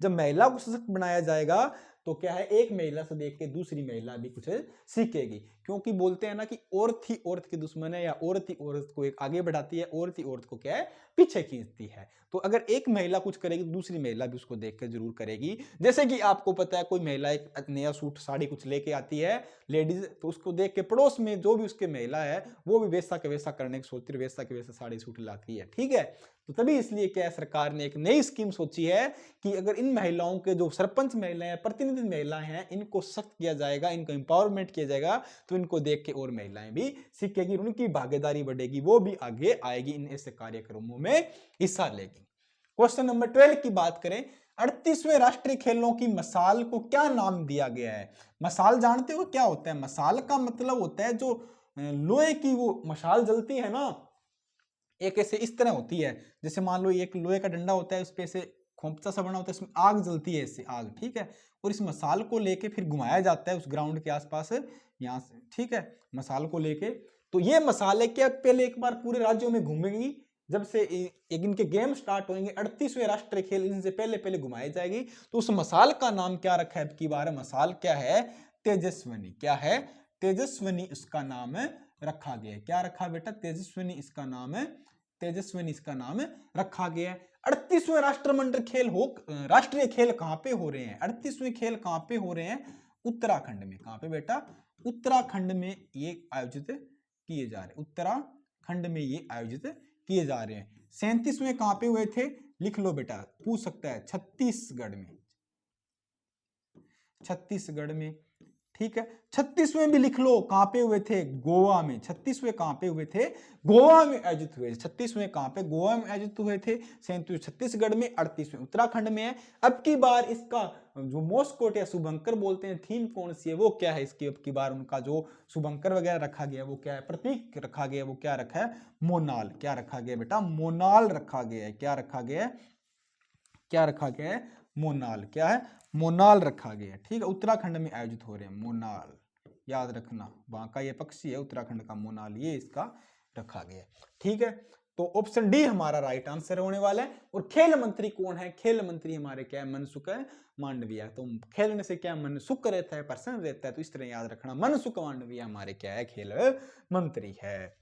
जब महिला को सशक्त बनाया जाएगा तो क्या है? एक महिला से देख के दूसरी महिला भी कुछ सीखेगी, क्योंकि बोलते हैं ना कि औरत ही औरत की दुश्मन है, या औरत ही औरत को एक आगे बढ़ाती है, औरत ही औरत को क्या है? पीछे खींचती है। तो अगर एक महिला कुछ करेगी तो दूसरी महिला भी उसको देख कर जरूर करेगी। जैसे कि आपको पता है, कोई महिला एक नया सूट साड़ी कुछ लेके आती है लेडीज, तो उसको देख के पड़ोस में जो भी उसके महिला है वो भी वैसा के वैसा करने की सोचती है, वैसा के वैसा साड़ी सूट लाती है, ठीक है। तो तभी इसलिए क्या है, सरकार ने एक नई स्कीम सोची है कि अगर इन महिलाओं के जो सरपंच महिलाएं, प्रतिनिधि महिलाएं हैं, इनको सख्त किया जाएगा, इनको एम्पावरमेंट किया जाएगा, तो इनको देख के और महिलाएं भी सीखेगी, उनकी भागीदारी बढ़ेगी, वो भी आगे आएगी, इन ऐसे कार्यक्रमों में हिस्सा लेगी। क्वेश्चन नंबर 12 की बात करें, 38वें राष्ट्रीय खेलों की मशाल को क्या नाम दिया गया है? मशाल जानते हो क्या होता है? मशाल का मतलब होता है जो लोहे की वो मशाल जलती है ना, एक ऐसे इस तरह होती है, जैसे मान लो एक लोहे का डंडा होता है, उस पे से खोपचा सा बना होता है, इसमें आग जलती है, इससे आग, ठीक है। और इस मसाल को लेके फिर घुमाया जाता है उस ग्राउंड के आसपास, यहाँ से, ठीक है, मसाल को लेके। तो ये मसाले क्या पहले एक बार पूरे राज्यों में घूमेगी, जब से एक इनके गेम स्टार्ट होंगे, 38वें राष्ट्रीय खेल इनसे पहले पहले घुमाई जाएगी। तो उस मसाल का नाम क्या रखा है अब की बार? मसाल क्या है? तेजस्विनी। क्या है? तेजस्विनी इसका नाम रखा गया है। क्या रखा बेटा? तेजस्विनी इसका नाम है, तेजस्विनी इसका नाम रखा गया है। 38वें राष्ट्रमंडल खेल हो, राष्ट्रीय खेल कहां पे हो रहे हैं? 38वें खेल कहां पे हो रहे हैं? उत्तराखंड में। कहां पे बेटा? उत्तराखंड में ये आयोजित किए जा रहे हैं, उत्तराखंड में ये आयोजित किए जा रहे हैं। 37वें कहां पे हुए थे? लिख लो बेटा, पूछ सकता है, छत्तीसगढ़ में, छत्तीसगढ़ में, ठीक है। 36वें भी लिख लो, कहां पे हुए थे? गोवा में। 36वें कहां पे हुए थे? गोवा में आयोजित हुए। 36वें कहां पे? गोवा में आयोजित हुए थे। 37वें छत्तीसगढ़ में, 38वें उत्तराखंड में है। अब की बार इसका जो मोस्कोट या शुभंकर बोलते हैं, थीम कौन सी है, वो क्या है इसकी? अब की बार उनका जो शुभंकर वगैरह रखा गया वो क्या है? प्रतीक रखा गया वो क्या रखा है? मोनाल। क्या रखा गया बेटा? मोनाल रखा गया है। क्या रखा गया है? क्या रखा गया है? मोनाल। क्या है? मोनाल रखा गया है, ठीक है। उत्तराखंड में आयोजित हो रहे हैं, मोनाल, याद रखना, वहां का ये पक्षी है उत्तराखंड का मोनाल, ये इसका रखा गया है, ठीक है। तो ऑप्शन डी हमारा राइट आंसर होने वाला है। और खेल मंत्री कौन है? खेल मंत्री हमारे क्या है? मनसुख मांडविया। तो खेलने से क्या मन सुख रहता है, प्रसन्न रहता है, तो इस तरह याद रखना, मनसुख मांडविया हमारे क्या है? खेल मंत्री है।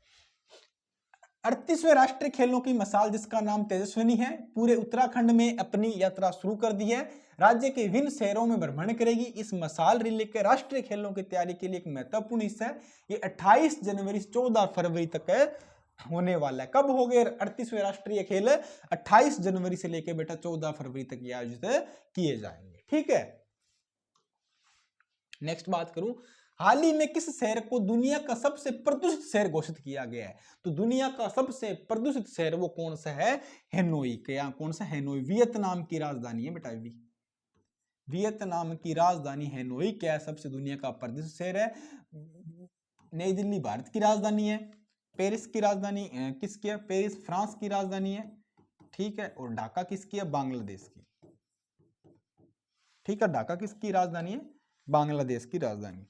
38वें राष्ट्रीय खेलों की मसाल जिसका नाम तेजस्विनी है, पूरे उत्तराखंड में अपनी यात्रा शुरू कर दी है। राज्य के विभिन्न शहरों में भ्रमण करेगी। इस मसाल रैली के राष्ट्रीय खेलों की तैयारी के लिए एक महत्वपूर्ण हिस्सा है। ये 28 जनवरी से 14 फरवरी तक होने वाला है। कब हो गए 38वें राष्ट्रीय खेल? 28 जनवरी से लेकर बेटा 14 फरवरी तक आयोजित किए जाएंगे, ठीक है। नेक्स्ट बात करूं, हाल ही में किस शहर को दुनिया का सबसे प्रदूषित शहर घोषित किया गया है? तो दुनिया का सबसे प्रदूषित शहर वो कौन सा है? हेनोई। क्या कौन सा? हेनोई वियतनाम की राजधानी है बेटा, वियतनाम की राजधानी हेनोई क्या है? सबसे दुनिया का प्रदूषित शहर है। नई दिल्ली भारत की राजधानी है। पेरिस की राजधानी किसकी है? पेरिस फ्रांस की राजधानी है, ठीक है। और ढाका किसकी है? बांग्लादेश की, ठीक है। ढाका किसकी राजधानी है? बांग्लादेश की राजधानी।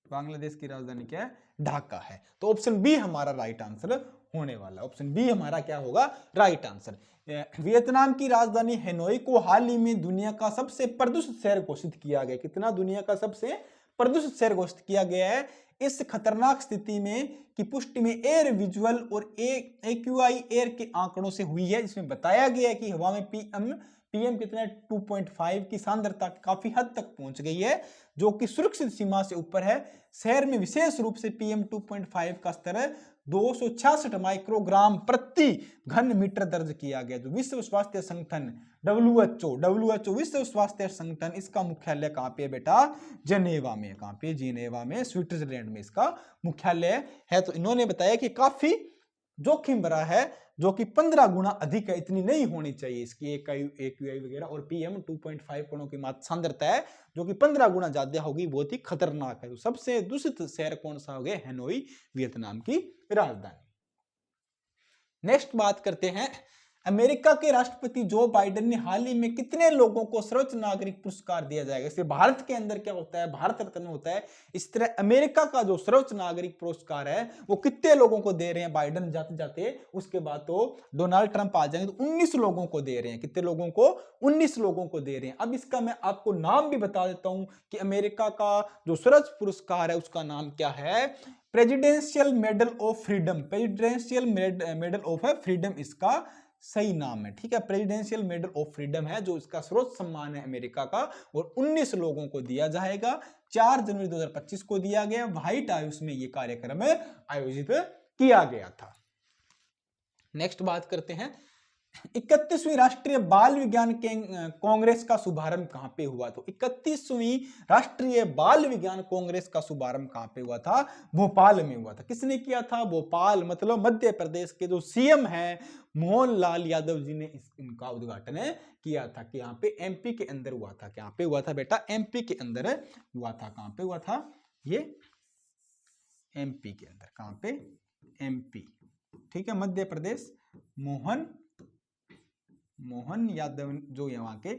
बांग्लादेश की राजधानी क्या है? ढाका है। तो ऑप्शन बी हमारा राइट आंसर होने वाला। ऑप्शन बी हमारा क्या होगा? Right answer. वियतनाम की राजधानी हेनोई को हाल ही में दुनिया का सबसे प्रदूषित शहर घोषित किया गया। कितना? दुनिया का सबसे प्रदूषित शहर घोषित किया गया है। इस खतरनाक स्थिति में की पुष्टि में एयर विजुअल और एक्यूआई एयर के आंकड़ों से हुई है। इसमें बताया गया है कि हवा में पीएम कितने 2.5 की सांद्रता काफी हद तक पहुंच गई है, जो कि सुरक्षित सीमा से ऊपर है। शहर में विशेष रूप से पीएम 2.5 का स्तर 266 माइक्रोग्राम प्रति घन मीटर दर्ज किया गया। जो विश्व स्वास्थ्य संगठन डब्ल्यूएचओ विश्व स्वास्थ्य संगठन, इसका मुख्यालय कहां पे है बेटा? जनेवा में। कहां पे? जिनेवा में, स्विट्जरलैंड में इसका मुख्यालय है। तो इन्होंने बताया कि काफी जोखिम भरा है, जो कि 15 गुना अधिक है, इतनी नहीं होनी चाहिए इसकी एक्यूआई वगैरह। और पीएम 2.5 कणों की मात्रा सांद्रता है जो कि 15 गुना ज्यादा होगी, बहुत ही खतरनाक है। तो सबसे दूषित शहर कौन सा हो गया? हेनोई, वियतनाम की राजधानी। नेक्स्ट बात करते हैं, अमेरिका के राष्ट्रपति जो बाइडेन ने हाल ही में कितने लोगों को सर्वोच्च नागरिक पुरस्कार दिया जाएगा? इससे भारत के अंदर क्या होता है? भारत रत्न होता है। इस तरह अमेरिका का जो सर्वोच्च नागरिक पुरस्कार है वो कितने लोगों को दे रहे हैं बाइडेन जाते जाते? उसके बाद तो डोनाल्ड ट्रंप आ जाएंगे, तो 19 लोगों को दे रहे हैं। कितने लोगों को? 19 लोगों को दे रहे हैं। अब इसका मैं आपको नाम भी बता देता हूं कि अमेरिका का जो सर्वोच्च पुरस्कार है उसका नाम क्या है? Presidential medal of freedom. Presidential medal of freedom इसका सही नाम है, ठीक है। प्रेसिडेंशियल मेडल ऑफ फ्रीडम है जो इसका सर्वोच्च सम्मान है अमेरिका का, और 19 लोगों को दिया जाएगा। 4 जनवरी 2025 को दिया गया। व्हाइट हाउस में यह कार्यक्रम आयोजित किया गया था। नेक्स्ट बात करते हैं, 31वीं राष्ट्रीय बाल विज्ञान कांग्रेस का शुभारंभ कहां पे हुआ? तो 31वीं राष्ट्रीय बाल विज्ञान कांग्रेस का शुभारंभ कहां पे हुआ था? भोपाल में हुआ था। किसने किया था? भोपाल, मतलब मध्य प्रदेश के जो सीएम हैं मोहनलाल यादव जी ने इनका उद्घाटन किया था। कि यहाँ पे एमपी के अंदर हुआ था। कहां पे हुआ था बेटा? एमपी के अंदर हुआ था। कहां पे हुआ था ये? एमपी के अंदर। कहां पे? एमपी। ठीक है, मध्य प्रदेश, मोहन यादव जो यहाँ के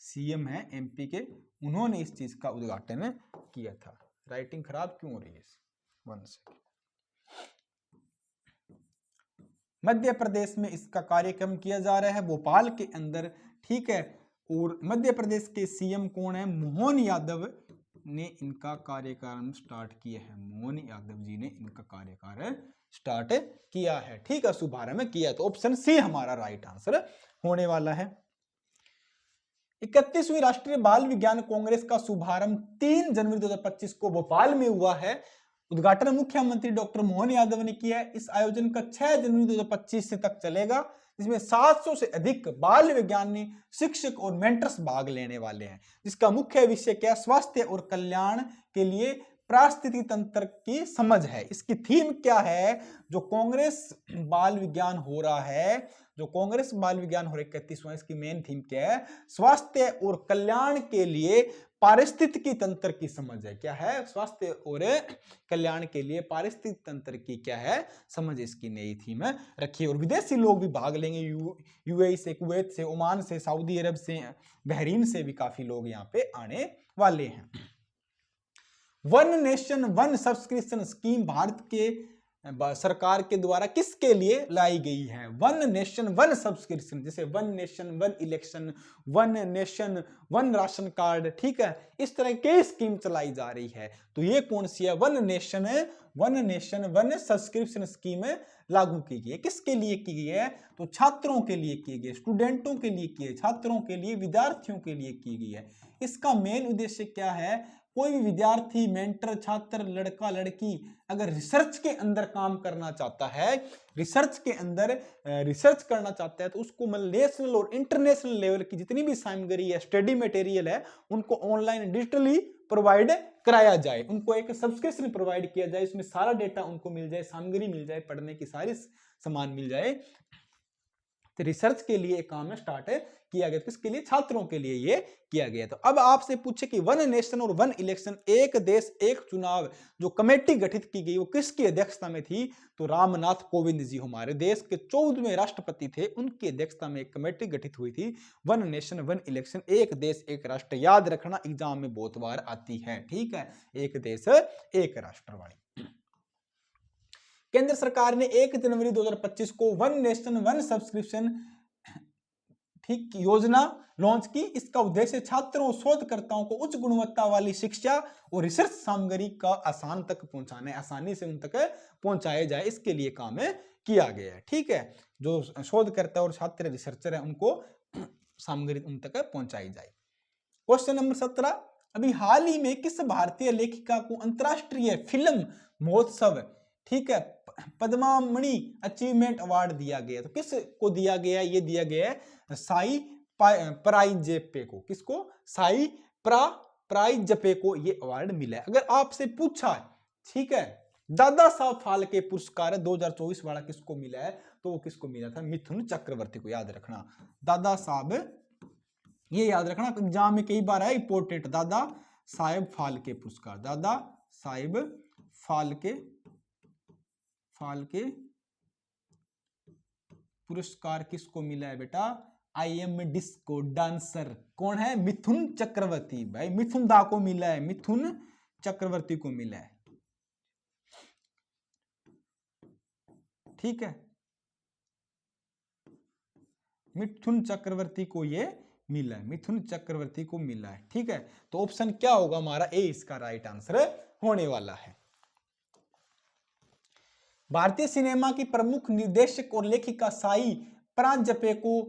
सीएम हैं एमपी के, उन्होंने इस चीज का उद्घाटन किया था। राइटिंग खराब क्यों हो रही है? 1 सेकंड। मध्य प्रदेश में इसका कार्यक्रम किया जा रहा है भोपाल के अंदर, ठीक है। और मध्य प्रदेश के सीएम कौन है? मोहन यादव ने इनका कार्यक्रम स्टार्ट किया है। मोहन यादव जी ने इनका कार्यकाल स्टार्ट किया है, ठीक है, शुभारंभ किया। तो ऑप्शन सी हमारा राइट आंसर होने वाला है। 31वीं राष्ट्रीय बाल विज्ञान कांग्रेस का शुभारंभ 3 जनवरी 2025 को भोपाल में हुआ है। उद्घाटन मुख्यमंत्री डॉक्टर मोहन यादव ने किया है। इस आयोजन का 6 जनवरी 2025 से तक चलेगा, जिसमें 700 से अधिक बाल विज्ञानी, शिक्षक और मेंटर्स भाग लेने वाले हैं। जिसका मुख्य विषय क्या? स्वास्थ्य और कल्याण के लिए पारिस्थितिकी तंत्र की समझ है। इसकी थीम क्या है? जो कांग्रेस बाल विज्ञान हो रहा है, जो कांग्रेस बाल विज्ञान हो रहा है 31वां, इसकी मेन थीम क्या है? स्वास्थ्य और कल्याण के लिए पारिस्थितिकी तंत्र की समझ है। क्या है? स्वास्थ्य और कल्याण के लिए पारिस्थितिकी तंत्र की क्या है? समझ, इसकी नई थीम रखी है। और विदेशी लोग भी भाग लेंगे, यूएई से, कुवैत से, ओमान से, सऊदी अरब से, बहरीन से भी काफी लोग यहाँ पे आने वाले हैं। One nation one subscription scheme Bharat के सरकार के द्वारा किसके लिए लाई गई है? वन नेशन वन सब्सक्रिप्शन, जैसे one nation one election, one nation one ration card, ठीक है, इस तरह की स्कीम चलाई जा रही है। तो ये कौन सी है? One nation one subscription scheme लागू की गई है। किसके लिए की गई है? तो छात्रों के लिए की गई, स्टूडेंटों के लिए की है, छात्रों के लिए, विद्यार्थियों के लिए की गई है। इसका मेन उद्देश्य क्या है? कोई भी विद्यार्थी, मेंटर, छात्र, लड़का लड़की अगर रिसर्च के अंदर काम करना चाहता है, रिसर्च के अंदर रिसर्च करना चाहता है, तो उसको नेशनल और इंटरनेशनल लेवल की जितनी भी सामग्री है, स्टडी मटेरियल है, उनको ऑनलाइन डिजिटली प्रोवाइड कराया जाए। उनको एक सब्सक्रिप्शन प्रोवाइड किया जाए, इसमें सारा डेटा उनको मिल जाए, सामग्री मिल जाए, पढ़ने की सारी सामान मिल जाए। तो रिसर्च के लिए एक काम स्टार्ट किया गया। किसके लिए? छात्रों के लिए ये किया गया। तो अब आपसे पूछे कि वन नेशन और वन इलेक्शन, एक देश एक चुनाव, जो कमेटी गठित की गई वो किसकी अध्यक्षता में थी? तो रामनाथ कोविंद जी, हमारे देश के 14वें राष्ट्रपति थे, उनकी अध्यक्षता में एक कमेटी गठित हुई थी। वन नेशन वन इलेक्शन, एक देश एक राष्ट्र, याद रखना एग्जाम में बहुत बार आती है, ठीक है, एक देश एक राष्ट्र वाली। केंद्र सरकार ने 1 जनवरी 2025 को वन नेशन वन सब्सक्रिप्शन, ठीक, योजना लॉन्च की। इसका उद्देश्य छात्रों और शोधकर्ताओं को उच्च गुणवत्ता वाली शिक्षा और रिसर्च सामग्री का आसान तक पहुंचाना है, आसानी से उन तक पहुंचाया जाए, इसके लिए काम किया गया है, ठीक है। जो शोधकर्ता और छात्र रिसर्चर है, उनको सामग्री उन तक पहुंचाई जाए। क्वेश्चन नंबर 17, अभी हाल ही में किस भारतीय लेखिका को अंतरराष्ट्रीय फिल्म महोत्सव, ठीक है, पद्मामणि अचीवमेंट अवार्ड दिया गया? तो किस को दिया गया? ये दिया गया है साई पराइजेपे को। किसको? साई पराइजेपे को ये अवार्ड मिला है। अगर आपसे पूछा, ठीक है, दादा साहब फाल्के पुरस्कार 2024 वाला किसको मिला है? तो वो किसको मिला था? मिथुन चक्रवर्ती को। याद रखना दादा साहब, ये याद रखना, एग्जाम में कई बार है इंपोर्टेंट, दादा साहेब फाल्के पुरस्कार। दादा साहेब फाल्के पुरस्कार किसको मिला है बेटा? I am disco dancer. कौन है? मिथुन चक्रवर्ती। भाई मिथुन दा को मिला है, मिथुन चक्रवर्ती को मिला है, ठीक है, मिथुन चक्रवर्ती को ये मिला है, मिथुन चक्रवर्ती को मिला है, ठीक है। तो ऑप्शन क्या होगा हमारा? ए इसका राइट आंसर होने वाला है। भारतीय सिनेमा की प्रमुख निर्देशक और लेखिका साई परांजपे को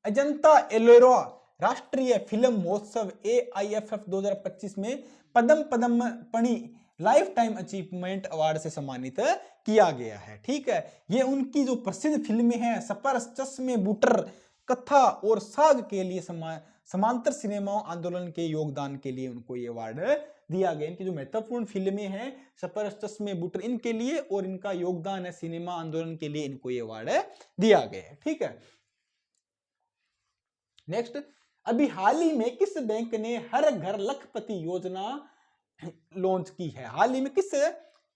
अजंता एलोरा राष्ट्रीय फिल्म महोत्सव AIFF 2025 में पद्मपणि लाइफ टाइम अचीवमेंट अवार्ड से सम्मानित किया गया है, ठीक है। ये उनकी जो प्रसिद्ध फिल्में हैं, सपर, चश्मे बूटर, कथा और साग के लिए समांतर सिनेमा आंदोलन के योगदान के लिए उनको ये अवार्ड दिया गया। इनकी जो महत्वपूर्ण फिल्में हैं, सपर, चश्मे बूटर, इनके लिए, और इनका योगदान है सिनेमा आंदोलन के लिए, इनको ये अवार्ड दिया गया है, ठीक है। नेक्स्ट, अभी हाल ही में किस बैंक ने हर घर लखपति योजना लॉन्च की है? हाल ही में किस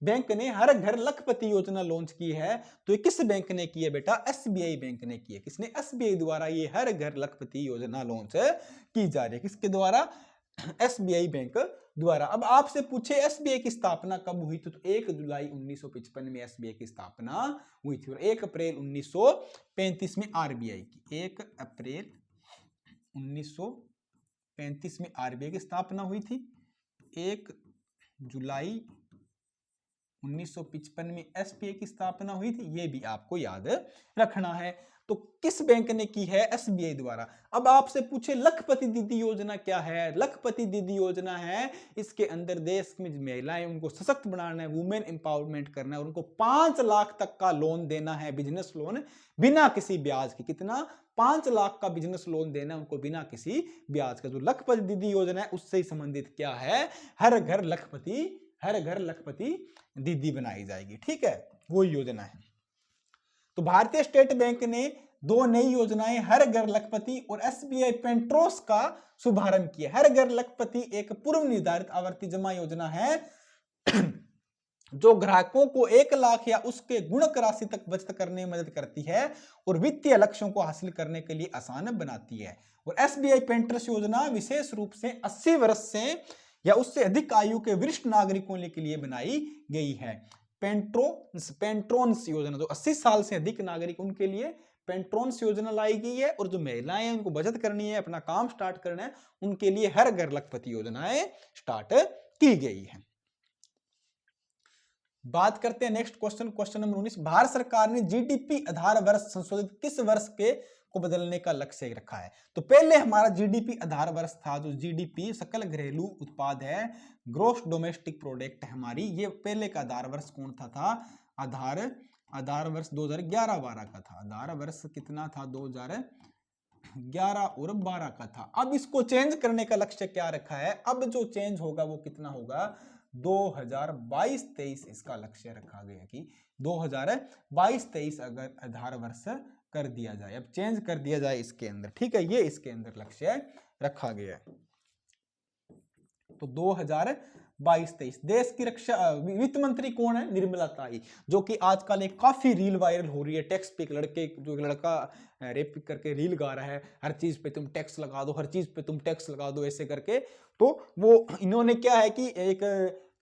बैंक ने हर घर लखपति योजना लॉन्च की है, तो ये किस बैंक ने की है बेटा? एसबीआई बैंक ने की है। किसने? एसबीआई द्वारा ये हर घर लखपति योजना लॉन्च की जा रही है। किसके द्वारा? एसबीआई बैंक द्वारा। अब आपसे पूछे एसबीआई की स्थापना कब हुई थी, तो 1 जुलाई 1955 में एसबीआई की स्थापना हुई थी और 1 अप्रैल 1935 में आरबीआई की 1 अप्रैल 1935 में आरबीआई की स्थापना हुई थी। 1 जुलाई 1955 में एसबीआई की स्थापना हुई थी, ये भी आपको याद रखना है। तो किस बैंक ने की है? एसबीआई द्वारा। अब आपसे पूछे लखपति दीदी योजना क्या है? लखपति दीदी योजना है, इसके अंदर देश में महिलाएं उनको सशक्त बनाना है, वुमेन एम्पावरमेंट करना है और उनको 5 लाख तक का लोन देना है, बिजनेस लोन बिना किसी ब्याज के। कितना? 5 लाख का बिजनेस लोन देना है उनको बिना किसी ब्याज के। जो लखपति दीदी योजना है उससे ही संबंधित क्या है? हर घर लखपति दीदी बनाई जाएगी। ठीक है, वो योजना है। तो भारतीय स्टेट बैंक ने 2 नई योजनाएं हर घर लखपति और एसबीआई पेंट्रोस का शुभारंभ किया। हर घर लखपति एक पूर्व निर्धारित आवर्ती जमा योजना है जो ग्राहकों को 1 लाख या उसके गुणक राशि तक बचत करने में मदद करती है और वित्तीय लक्ष्यों को हासिल करने के लिए आसान बनाती है। और एसबीआई पेंट्रोस योजना विशेष रूप से 80 वर्ष से या उससे अधिक आयु के वरिष्ठ नागरिकों के लिए बनाई गई है। पेंट्रोन्स योजना, जो 80 साल से अधिक नागरिक उनके लिए पेंट्रोन्स योजना लाई गई है और जो महिलाएं हैं उनको बचत करनी है, अपना काम स्टार्ट करना है, उनके लिए हर घर लखपति योजनाएं स्टार्ट की गई है। बात करते हैं नेक्स्ट क्वेश्चन नंबर 19। भारत सरकार ने जीडीपी आधार वर्ष संशोधित किस वर्ष को बदलने का लक्ष्य रखा है? तो पहले हमारा जीडीपी आधार वर्ष था, जो जीडीपी सकल घरेलू उत्पाद है, ग्रोस डोमेस्टिक प्रोडक्ट है हमारी, ये पहले का आधार वर्ष कौन था? आधार वर्ष 2011-12 का था। आधार वर्ष कितना था? 2011 और 12 का था। अब इसको चेंज करने का लक्ष्य क्या रखा है? अब जो चेंज होगा वो कितना होगा? 2022-23 इसका लक्ष्य रखा गया कि 2022-23 अगर आधार वर्ष कर दिया जाए, अब चेंज कर दिया जाए इसके अंदर। ठीक है, ये इसके अंदर लक्ष्य रखा गया है। तो 2022-23 देश की रक्षा वित्त मंत्री कौन है? निर्मला ताई, जो कि आजकल एक काफी रील वायरल हो रही है। टैक्स पे एक लड़का रेप करके रील गा रहा है, हर चीज पे तुम टैक्स लगा दो, हर चीज पे तुम टैक्स लगा दो, ऐसे करके। तो वो इन्होंने क्या है कि एक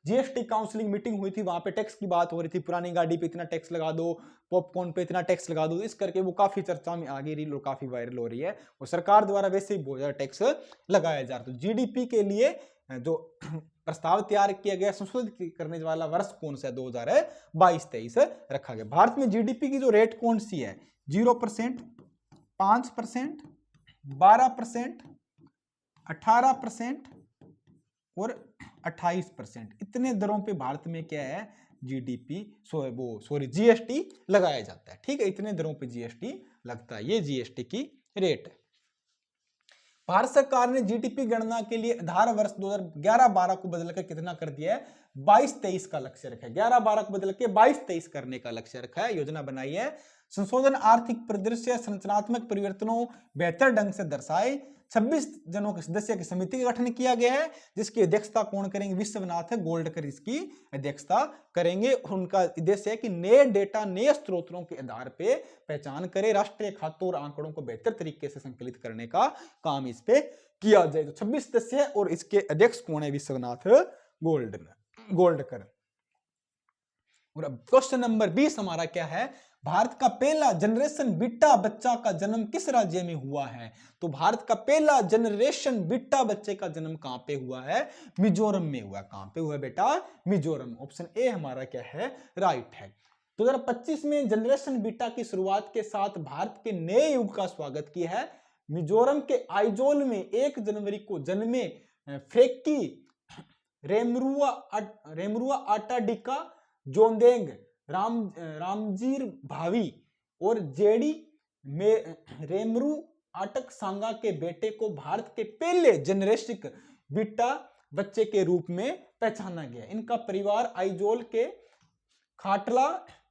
जीएसटी काउंसलिंग मीटिंग हुई थी, वहां पे टैक्स की बात हो रही थी, पुरानी गाड़ी पे इतना टैक्स लगा दो, पॉपकॉर्न पे इतना टैक्स लगा दो, इस करके वो काफी चर्चा में आगे रील और काफी वायरल हो रही है। और सरकार द्वारा वैसे ही बहुत ज्यादा टैक्स लगाया जा रहा है। तो जीडीपी के लिए जो प्रस्ताव तैयार किया गया संशोधित करने वाला वर्ष कौन सा है? 2022-23 रखा गया। भारत में जीडीपी की जो रेट कौन सी है? 0%, 5%, 12%, 18% और 28%, इतने दरों पे भारत में क्या है? जीडीपी जीएसटी लगाया जाता है। ठीक है, इतने दरों पे जीएसटी लगता है, ये जीएसटी की रेट है। भारत सरकार ने जीडीपी गणना के लिए आधार वर्ष 2011-12 को बदलकर कितना कर दिया है? 22-23 का लक्ष्य रखा है। 11-12 को बदल के 22-23 करने का लक्ष्य रखा है, योजना बनाई है। संशोधन आर्थिक परिदृश्य संरचनात्मक परिवर्तनों बेहतर ढंग से दर्शाए। 26 जनों के सदस्य की समिति का गठन किया गया है, जिसकी अध्यक्षता कौन करेंगे? विश्वनाथ गोल्डकर इसकी अध्यक्षता करेंगे। उनका उद्देश्य है कि नए डेटा नए स्रोतों के आधार पे पहचान करे, राष्ट्रीय खातों और आंकड़ों को बेहतर तरीके से संकलित करने का काम इस पे किया जाए। तो 26 सदस्य और इसके अध्यक्ष कौन है? विश्वनाथ गोल्डकर। और अब क्वेश्चन नंबर 20 हमारा क्या है? भारत का पहला जनरेशन बीटा बच्चा का जन्म किस राज्य में हुआ है? तो भारत का पहला जनरेशन बीटा बच्चे का जन्म कहां पे हुआ है? मिजोरम में हुआ। कहां पे हुआ बेटा? मिजोरम। ऑप्शन ए हमारा क्या है? राइट है। 2025 में जनरेशन बीटा की शुरुआत के साथ भारत के नए युग का स्वागत किया है। मिजोरम के आइजोल में 1 जनवरी को जन्मे फ्रेक्की रेमरुआ आटाडिका जोंदेंग रामजीर भावी और जेडी में रेमरू आटक सांगा के बेटे को भारत के पहले जनरेशन बीटा बच्चे के रूप में पहचाना गया। इनका परिवार आइजोल के खाटला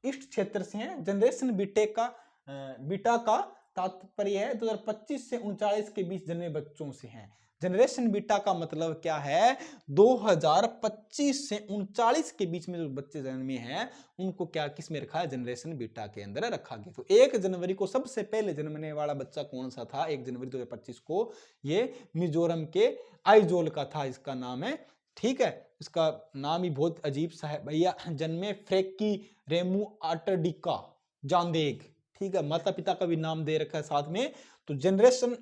ईस्ट क्षेत्र से है। जनरेशन बीटा का तात्पर्य है 2025 से 39 के बीच जन्मे बच्चों से हैं। जनरेशन बीटा का मतलब क्या है, 2025 से 39 के बीच में जो बच्चे जन्मे हैं उनको क्या किस में रखा है, जनरेशन बीटा के अंदर रखा गया। तो 1 जनवरी को सबसे पहले जन्मने वाला बच्चा कौन सा था, 1 जनवरी 2025 को, ये मिजोरम के आइजोल का था, इसका नाम है, ठीक है। इसका नाम ही बहुत अजीब सा है भैया, जन्मे फ्रेकी रेमू आटडिका जांदेग, ठीक है। माता पिता का भी नाम दे रखा है साथ में। तो जनरेशन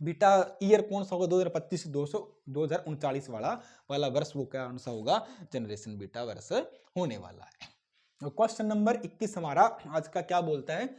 बीटा ईयर कौन सा होगा, 2025 से 2039 वाला वर्ष वो कौन सा होगा, जनरेशन बीटा वर्ष होने वाला है। क्वेश्चन नंबर 21 हमारा आज का क्या बोलता है,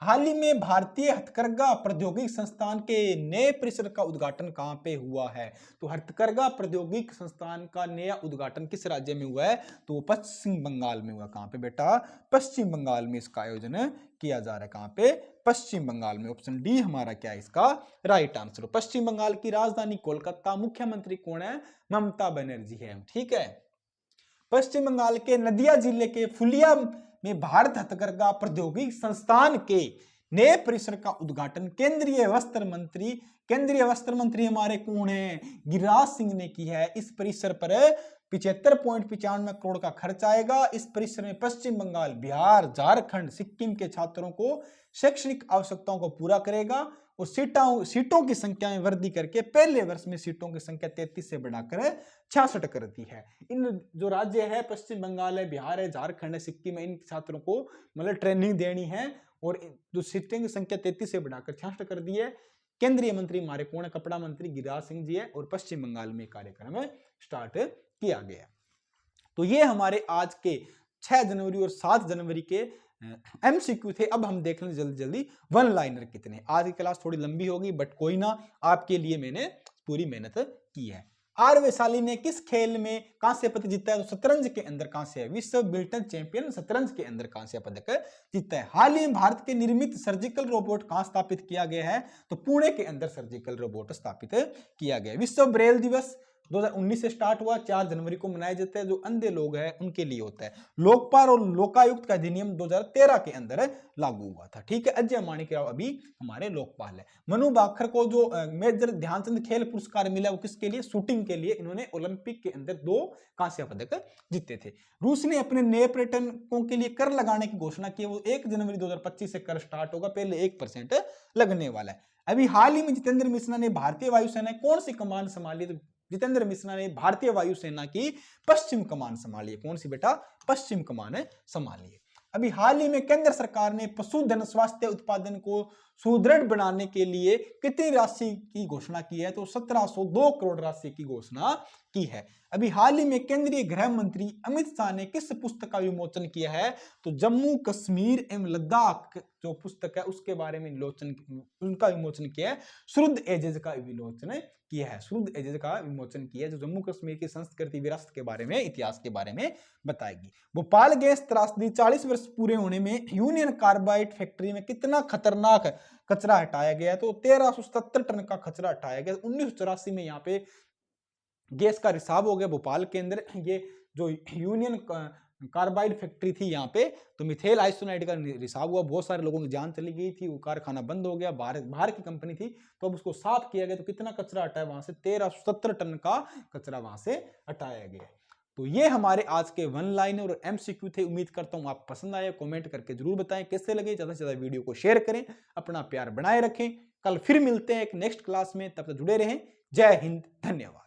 हाल ही में भारतीय हथकरघा प्रौद्योगिकी संस्थान के नए परिसर का उद्घाटन कहां पे हुआ है। तो हथकरघा प्रौद्योगिकी संस्थान का नया उद्घाटन किस राज्य में हुआ है, तो पश्चिम बंगाल में हुआ। कहां पे बेटा, पश्चिम बंगाल में इसका आयोजन किया जा रहा है। कहां पे, पश्चिम बंगाल में। ऑप्शन डी हमारा क्या है इसका राइट आंसर। पश्चिम बंगाल की राजधानी कोलकाता, मुख्यमंत्री कौन है, ममता बनर्जी है, ठीक है। पश्चिम बंगाल के नदिया जिले के फुलिया में भारत हथकरघा प्रौद्योगिकी संस्थान के नए परिसर का उद्घाटन केंद्रीय वस्त्र मंत्री हमारे कौन है, गिरिराज सिंह ने की है। इस परिसर पर 75.95 करोड़ का खर्च आएगा। इस परिसर में पश्चिम बंगाल, बिहार, झारखंड, सिक्किम के छात्रों को शैक्षणिक आवश्यकताओं को पूरा करेगा और सीटों की संख्या में वृद्धि करके पहले वर्ष में सीटों की संख्या 33 से बढ़ाकर 66 कर दी है। इन जो राज्य है, पश्चिम बंगाल है, बिहार है, झारखंड है, सिक्किम है, इन छात्रों को मतलब ट्रेनिंग देनी है और जो सीटों की संख्या 33 से बढ़ाकर 66 कर दी है। केंद्रीय मंत्री हमारे कौन है, कपड़ा मंत्री गिरिराज सिंह जी है और पश्चिम बंगाल में कार्यक्रम स्टार्ट किया गया। तो ये हमारे आज के 6 जनवरी और 7 जनवरी के MCQ थे। अब हम देख लें जल्दी जल्दी वन लाइनर कितने। आज की क्लास थोड़ी लंबी होगी बट कोई ना, आपके लिए मैंने पूरी मेहनत की है। आर वैशाली ने किस खेल में कांस्य पदक जीता है, तो शतरंज के अंदर कांस्य है, विश्व बैडमिंटन चैंपियन शतरंज के अंदर कांस्य पदक जीता है। हाल ही में भारत के निर्मित सर्जिकल रोबोट कहां स्थापित किया गया है, तो पुणे के अंदर सर्जिकल रोबोट स्थापित किया गया। विश्व ब्रेल दिवस 2019 से स्टार्ट हुआ, 4 जनवरी को मनाया जाता है। जो अंधे लोग हैं उनके लिए होता है। लोकपाल और लोकायुक्त का अधिनियम 2013 के अंदर लागू हुआ था, ठीक है। अजय माणिकराव अभी हमारे लोकपाल है। मनु भाकर को जो मेजर ध्यानचंद खेल पुरस्कार मिला वो किसके लिए, शूटिंग के लिए। इन्होंने ओलंपिक के अंदर 2 कांस्य पदक जीते थे। रूस ने अपने नए पर्यटकों के लिए कर लगाने की घोषणा की, वो 1 जनवरी 2025 से कर स्टार्ट होगा, पहले 1% लगने वाला है। अभी हाल ही में जितेंद्र मिश्रा ने भारतीय वायुसेना कौन सी कमान संभाली, तो जितेंद्र मिश्रा ने भारतीय वायुसेना की पश्चिम कमान संभाली है। कौन सी बेटा, पश्चिम कमान संभाली है। अभी हाल ही में केंद्र सरकार ने पशुधन स्वास्थ्य उत्पादन को सुदृढ़ बनाने के लिए कितनी राशि की घोषणा की है, तो 1702 करोड़ राशि की घोषणा की है। अभी हाल ही में केंद्रीय गृह मंत्री अमित शाह ने किस पुस्तक का विमोचन किया है, तो जम्मू कश्मीर एवं लद्दाख जो पुस्तक है उसके बारे में उनका विमोचन किया है। शुद्ध एजेज का विमोचन किया है, शुद्ध एजेज का विमोचन किया है, जो जम्मू कश्मीर की संस्कृति विरासत के बारे में, इतिहास के बारे में बताएगी। भोपाल गैस त्रासदी 40 वर्ष पूरे होने में यूनियन कार्बाइड फैक्ट्री में कितना खतरनाक कचरा हटाया गया, तो 1377 टन का कचरा हटाया गया। 1984 में यहाँ पे गैस का रिसाव हो गया भोपाल के अंदर। ये जो यूनियन कार्बाइड फैक्ट्री थी यहाँ पे, तो मिथेल आइसोनाइड का रिसाव हुआ, बहुत सारे लोगों की जान चली गई थी, वो कारखाना बंद हो गया, बाहर की कंपनी थी, तो अब उसको साफ किया गया। तो कितना कचरा हटाया वहां से, 1370 टन का कचरा वहां से हटाया गया। तो ये हमारे आज के वन लाइनर और MCQ थे। उम्मीद करता हूं आप पसंद आए। कमेंट करके जरूर बताएं कैसे लगे। ज्यादा से ज्यादा वीडियो को शेयर करें, अपना प्यार बनाए रखें। कल फिर मिलते हैं एक नेक्स्ट क्लास में, तब तक जुड़े रहें। जय हिंद, धन्यवाद।